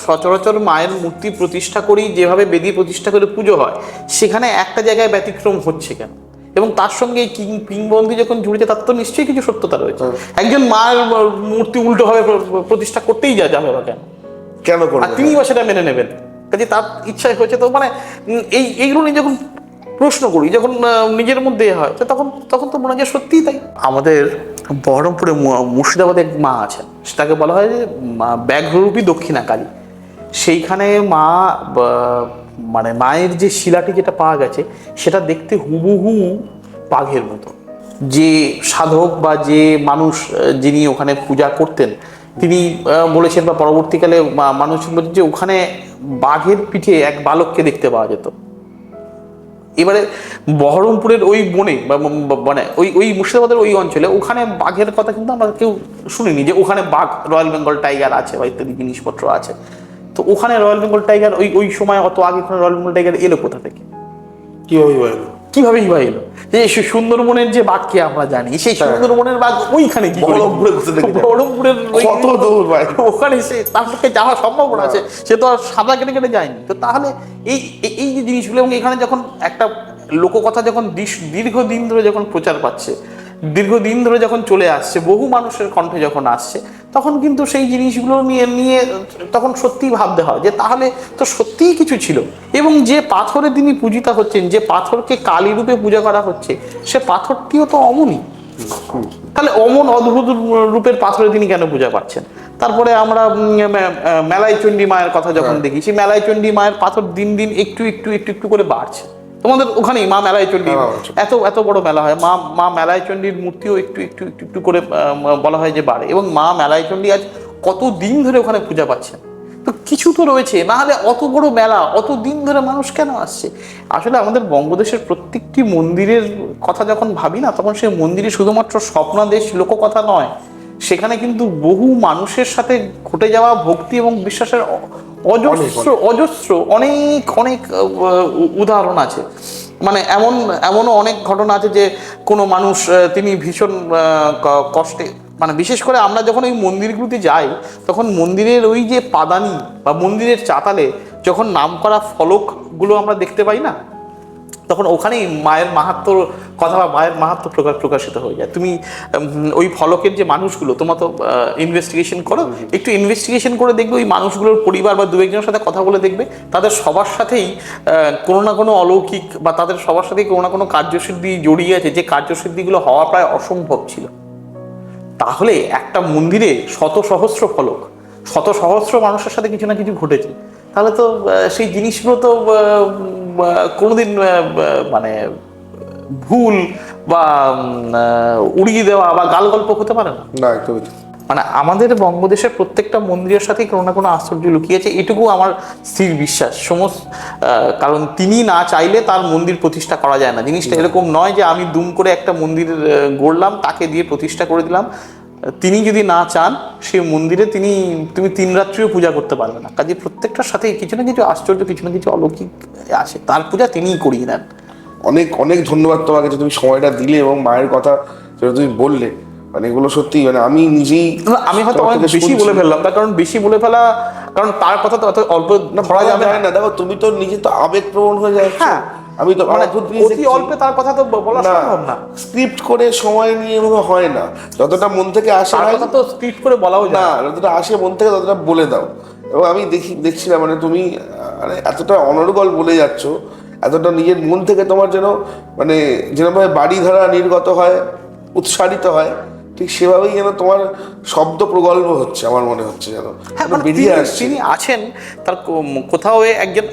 সচরাচর মায়ের মূর্তি প্রতিষ্ঠা করি, যেভাবে বেদি প্রতিষ্ঠা করে পুজো হয়, সেখানে একটা জায়গায় ব্যতিক্রম হচ্ছে কেন? এবং তার সঙ্গে কিংবদন্তি যখন জুড়েছে, তার তো নিশ্চয়ই কিছু সত্যতা রয়েছে। একজন মায়ের মূর্তি উল্টোভাবে প্রতিষ্ঠা করতেই যাবে বা কেন করবে, আর তিনি বা সেটা মেনে নেবেন, কাজে তার ইচ্ছাই হয়েছে। তো মানে এইগুলো নিয়ে যখন প্রশ্ন করি, যখন নিজের মধ্যে হয়, তখন তো মনে হয় সত্যিই তাই। আমাদের বহরমপুরে মুর্শিদাবাদে এক মা আছেন, সেটাকে বলা হয় যে ব্যাঘ্ররূপী দক্ষিণা কালী। সেইখানে মা মানে মায়ের যে শিলাটি যেটা পাওয়া গেছে, সেটা দেখতে হুবহু বাঘের মতো। যে সাধক বা যে মানুষ যিনি ওখানে পূজা করতেন, তিনি বলেছেন, বা পরবর্তীকালে মানুষ বলছেন যে ওখানে বাঘের পিঠে এক বালককে দেখতে পাওয়া যেত। এবারে বহরমপুরের ওই বনে বা মানে ওই মুর্শিদাবাদের ওই অঞ্চলে ওখানে বাঘের কথা কিন্তু আমরা কেউ শুনিনি, যে ওখানে বাঘ, রয়্যাল বেঙ্গল টাইগার আছে বা ইত্যাদি জিনিসপত্র আছে। তো ওখানে রয়্যাল বেঙ্গল টাইগার ওই সময় অত আগে ওখানে রয়্যাল বেঙ্গল টাইগার এলো কোথা থেকে? কিভাবে হলো? কিভাবে হিবা এলো? যে সুন্দরবনের যে বাঘকে আমরা জানি, সেই সুন্দরবনের বাঘ ওইখানে কি করে? বহরমপুরের কত দূর ভাই, ওখানে সে তার পক্ষে যাওয়া সম্ভাবনা আছে, সে তো আর সাদা কেটে কেটে যায়নি। তো তাহলে এই এই যে জিনিসগুলো, এবং এখানে যখন একটা লোককথা যখন দীর্ঘদিন ধরে যখন প্রচার পাচ্ছে, দীর্ঘদিন ধরে যখন চলে আসছে, বহু মানুষের কণ্ঠে যখন আসছে, তখন কিন্তু সেই জিনিসগুলো নিয়ে নিয়ে তখন সত্যিই ভাবতে হয় যে তাহলে তো সত্যিই কিছু ছিল। এবং যে পাথরে তিনি পূজিতা হচ্ছেন, যে পাথরকে কালী রূপে পূজা করা হচ্ছে, সে পাথরটিও তো অমনই। তাহলে অমন অদ্ভুত রূপের পাথরে তিনি কেন পূজা পাচ্ছেন? তারপরে আমরা মেলাই চণ্ডী মায়ের কথা যখন দেখি, সেই মেলাই চণ্ডী মায়ের পাথর দিন দিন একটু একটু একটু একটু করে বাড়ছে। তোমাদের ওখানেই মা মেলাই চণ্ডী, এত এত বড় মেলা হয়, মা মেলাই চণ্ডীর মূর্তিও একটু একটু একটু একটু করে বলা হয় যে বাড়ে। এবং মা মেলাই চণ্ডী আজ কত দিন ধরে ওখানে পূজা পাচ্ছেন। তো কিছু তো রয়েছে, না হলে অত বড় মেলা অত দিন ধরে মানুষ কেন আসছে? আসলে আমাদের বঙ্গদেশের প্রত্যেকটি মন্দিরের কথা যখন ভাবি না, তখন সেই মন্দিরে শুধুমাত্র স্বপ্নাদেশ লোককথা নয়, সেখানে কিন্তু বহু মানুষের সাথে ঘটে যাওয়া ভক্তি এবং বিশ্বাসের অজস্র অনেক অনেক উদাহরণ আছে। মানে এমনও অনেক ঘটনা আছে যে কোনো মানুষ তিনি ভীষণ কষ্টে, মানে বিশেষ করে আমরা যখন ওই মন্দিরগুলোতে যাই, তখন মন্দিরের ওই যে পাদানি বা মন্দিরের চাতালে যখন নামকরা ফলকগুলো আমরা দেখতে পাই না, তখন ওখানেই মায়ের মাহাত্ম্যর কথা বা মায়ের মাহাত্ম্য প্রকাশিত হয়ে যায়। তুমি ওই ফলকের যে মানুষগুলো, তোমার তো ইনভেস্টিগেশন করো, একটু ইনভেস্টিগেশন করে দেখবে ওই মানুষগুলোর পরিবার বা দু একজনের সাথে কথা বলে দেখবে, তাদের সবার সাথেই কোনো না কোনো অলৌকিক বা তাদের সবার সাথেই কোনো না কোনো কার্যসিদ্ধি জড়িয়ে আছে, যে কার্যসিদ্ধিগুলো হওয়া প্রায় অসম্ভব ছিল। তাহলে একটা মন্দিরে শত সহস্র ফলক, শত সহস্র মানুষের সাথে কিছু না কিছু ঘটেছে, তাহলে তো সেই জিনিসগুলো তো কোনোদিন মানে ভুল বা উড়িয়ে দেওয়া বা গাল গল্প হতে পারে না। মানে আমাদের বঙ্গদেশের প্রত্যেকটা মন্দিরের সাথেই কোনো না কোনো আশ্চর্য লুকিয়েছে, এটুকু আমার স্থির বিশ্বাস। কারণ তিনি না চাইলে তার মন্দির প্রতিষ্ঠা করা যায় না। জিনিসটা এরকম নয় যে আমি দুম করে একটা মন্দির গড়লাম, তাকে দিয়ে প্রতিষ্ঠা করে দিলাম। তিনি যদি না চান, সেই মন্দিরে তুমি 3 রাত্রিও পূজা করতে পারবে না। কাজে প্রত্যেকটার সাথে কিছু না কিছু আশ্চর্য, কিছু না কিছু অলৌকিক আসে, তার পূজা তিনিই করিয়ে নেন। অনেক অনেক ধন্যবাদ তোমাকে যে তুমি সময়টা দিলে এবং মায়ের কথা যেটা তুমি বললে, মানে এগুলো সত্যি, মানে আমি নিজেই, আমি হয়তো অনেক বেশি বলে ফেললাম, তার কারণ বেশি বলে ফেলা, কারণ তার কথা তো অত অল্প ধরা যাবে না। দেখো তুমি তো নিজে তো আবেগপ্রবণ হয়ে যাচ্ছ। হ্যাঁ, আমি তো মানে অতি অল্পে তার কথা তো বলা সম্ভব না। স্ক্রিপ্ট করে সময় নিয়ে এভাবে হয় না, যতটা মন থেকে আসে তার কথা তো স্ক্রিপ্ট করে বলাও যায় না, যতটা আসে মন থেকে ততটা বলে দাও। এবং আমি দেখছিলাম মানে তুমি মানে এতটা অনর্গল বলে যাচ্ছ, এতটা নিজের মন থেকে তোমার যেন মানে যেরকমভাবে বাড়ি ধারা নির্গত হয়, উৎসারিত হয়, ঠিক সেভাবেই যেন তোমার শব্দ প্রগল্ভ হচ্ছে, আমার মনে হচ্ছে যেন বেরিয়ে আসছে। তিনি আছেন তার কোথাও একজন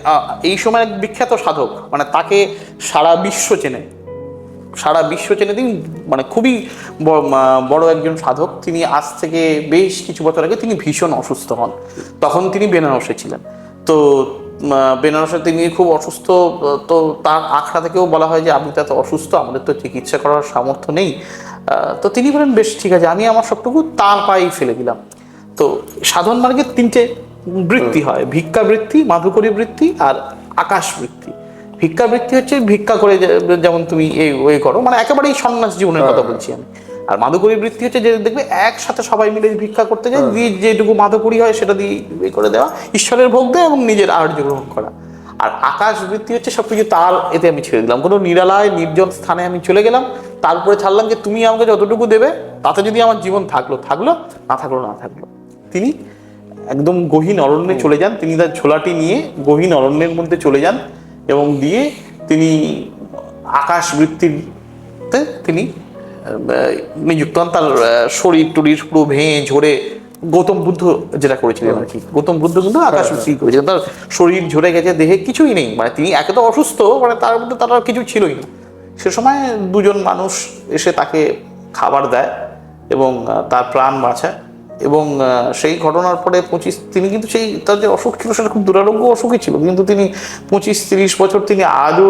এই সময় এক বিখ্যাত সাধক, মানে তাকে সারা বিশ্ব চেনে, সারা বিশ্ব চেনে। তিনি মানে খুবই বড় একজন সাধক। তিনি আজ থেকে বেশ কিছু বছর আগে তিনি ভীষণ অসুস্থ হন। তখন তিনি বেনারসে ছিলেন। তো বেনারসে তিনি খুব অসুস্থ, তো তার আখড়া থেকেও বলা হয় যে আপনি তো এত অসুস্থ, আমাদের তো চিকিৎসা করার সামর্থ্য নেই। তো তিনি বলেন বেশ ঠিক আছে, আমি আমার সবটুকু তার পায়েই ফেলে দিলাম। তো সাধন মার্গের 3টে বৃত্তি হয়, ভিক্ষা বৃত্তি, মাধুকরী বৃত্তি আর আকাশ বৃত্তি। ভিক্ষা বৃত্তি হচ্ছে ভিক্ষা করে, যেমন তুমি এই করো, মানে একেবারেই সন্ন্যাস জীবনের কথা বলছি আমি। আর মাধুকরী বৃত্তি হচ্ছে যে দেখবে একসাথে সবাই মিলে ভিক্ষা করতে যায়, দিয়ে যেটুকু মাধুকরী হয় সেটা দিয়ে করে দেওয়া, ঈশ্বরের ভোগ দেয় এবং নিজের আহার্য গ্রহণ করা। আর আকাশ বৃত্তি হচ্ছে সবকিছু তার এতে আমি ছেড়ে দিলাম, কোনো নিরালায় নির্জন স্থানে আমি চলে গেলাম, তারপরে ছাড়লাম যে তুমি আমাকে যতটুকু দেবে তাতে যদি আমার জীবন থাকলো, না থাকলো। তিনি একদম গহীন অরণ্যে চলে যান, তিনি তার ঝোলাটি নিয়ে গহীন অরণ্যের মধ্যে চলে যান এবং দিয়ে তিনি আকাশ বৃত্তিতে তিনি নিযুক্ত হন। তার শরীর টরীর পুরো ভেঙে ঝরে, গৌতম বুদ্ধ যেটা করেছিলেন আর কি, গৌতম বুদ্ধ কিন্তু আকাশ বৃত্তি করেছিলেন। তার শরীর ঝরে গেছে, দেহে কিছুই নেই, মানে তিনি একে তো অসুস্থ, মানে তার মধ্যে তার আর কিছু ছিলই না। সে সময় 2জন মানুষ এসে তাকে খাবার দেয় এবং তার প্রাণ বাঁচায়। এবং সেই ঘটনার পরে তিনি কিন্তু সেই তার যে অসুখ ছিল সেটা খুব দুরারোগ্য অসুখই ছিল, কিন্তু তিনি 25-30 বছর তিনি আজও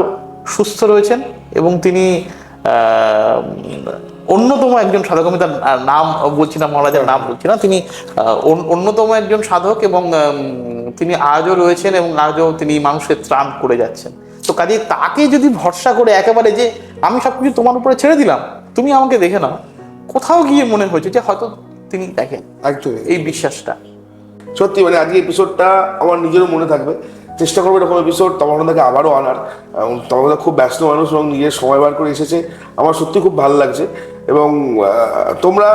সুস্থ রয়েছেন। এবং তিনি অন্যতম একজন সাধক, আমি তার নাম বলছি না, মহারাজের নাম বলছি না, তিনি অন্যতম একজন সাধক এবং তিনি আজও রয়েছেন এবং আজও তিনি মানুষের ত্রাণ করে যাচ্ছেন। তো কাজে তাকে যদি ভরসা করে একেবারে যে আমি সবকিছু তোমার উপরে ছেড়ে দিলাম, তুমি আমাকে দেখে নাও, কোথাও গিয়ে মনে হয়েছে যে হয়তো তিনি দেখেন একদমই এই বিশ্বাসটা। সত্যি মানে আজকে এপিসোডটা আমার নিজেরও মনে থাকবে। চেষ্টা করবো এরকম এপিসোড তমানদাকে আবারও আনার। তমানদা খুব ব্যস্ত মানুষ এবং নিজের সময় বার করে এসেছে, আমার সত্যি খুব ভালো লাগছে। এবং তোমরা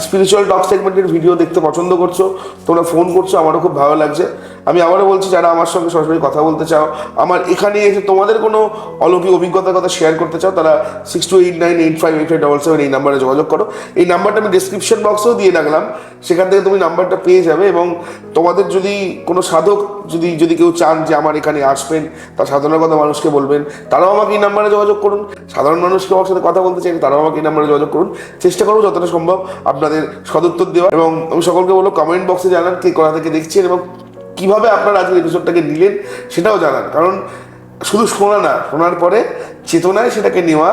স্পিরিচুয়াল টক সেগমেন্টের ভিডিও দেখতে পছন্দ করছো, তোমরা ফোন করছো, আমারও খুব ভালো লাগছে। আমি আবারও বলছি, যারা আমার সঙ্গে সরাসরি কথা বলতে চাও, আমার এখানে এসে তোমাদের কোনো অলৌকিক অভিজ্ঞতার কথা শেয়ার করতে চাও, তারা 6289858577 এই নাম্বারে যোগাযোগ করো। এই নাম্বারটা আমি ডিসক্রিপশন বক্সেও দিয়ে রাখলাম, সেখান থেকে তুমি নাম্বারটা পেয়ে যাবে। এবং তোমাদের যদি কোনো সাধক যদি কেউ চান যে আমার এখানে আসবেন, তার সাধনার কথা মানুষকে বলবেন, তারাও আমাকে এই নাম্বারে যোগাযোগ করুন। সাধারণ মানুষকে আমার সাথে কথা বলতে চাই, তারাও আমাকে এই নাম্বারে যোগাযোগ করুন। চেষ্টা করবো যতটা সম্ভব আপনাদের সদুত্তর দেওয়া। এবং আমি সকলকে বলবো কমেন্ট বক্সে জানান কে কোথা থেকে দেখছেন এবং কিভাবে আপনারা আজকের এপিসোডটাকে নিলেন সেটাও জানান। কারণ শুধু শোনা না, শোনার পরে চেতনায় সেটাকে নেওয়া,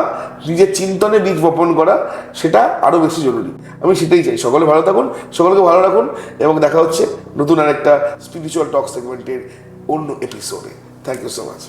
নিজের চিন্তনে বীজ বপন করা, সেটা আরও বেশি জরুরি। আমি সেটাই চাই। সকলে ভালো থাকুন, সকলকে ভালো রাখুন এবং দেখা হচ্ছে নতুন আরেকটা স্পিরিচুয়াল টক সেগমেন্টের অন্য এপিসোডে। Thank you so much.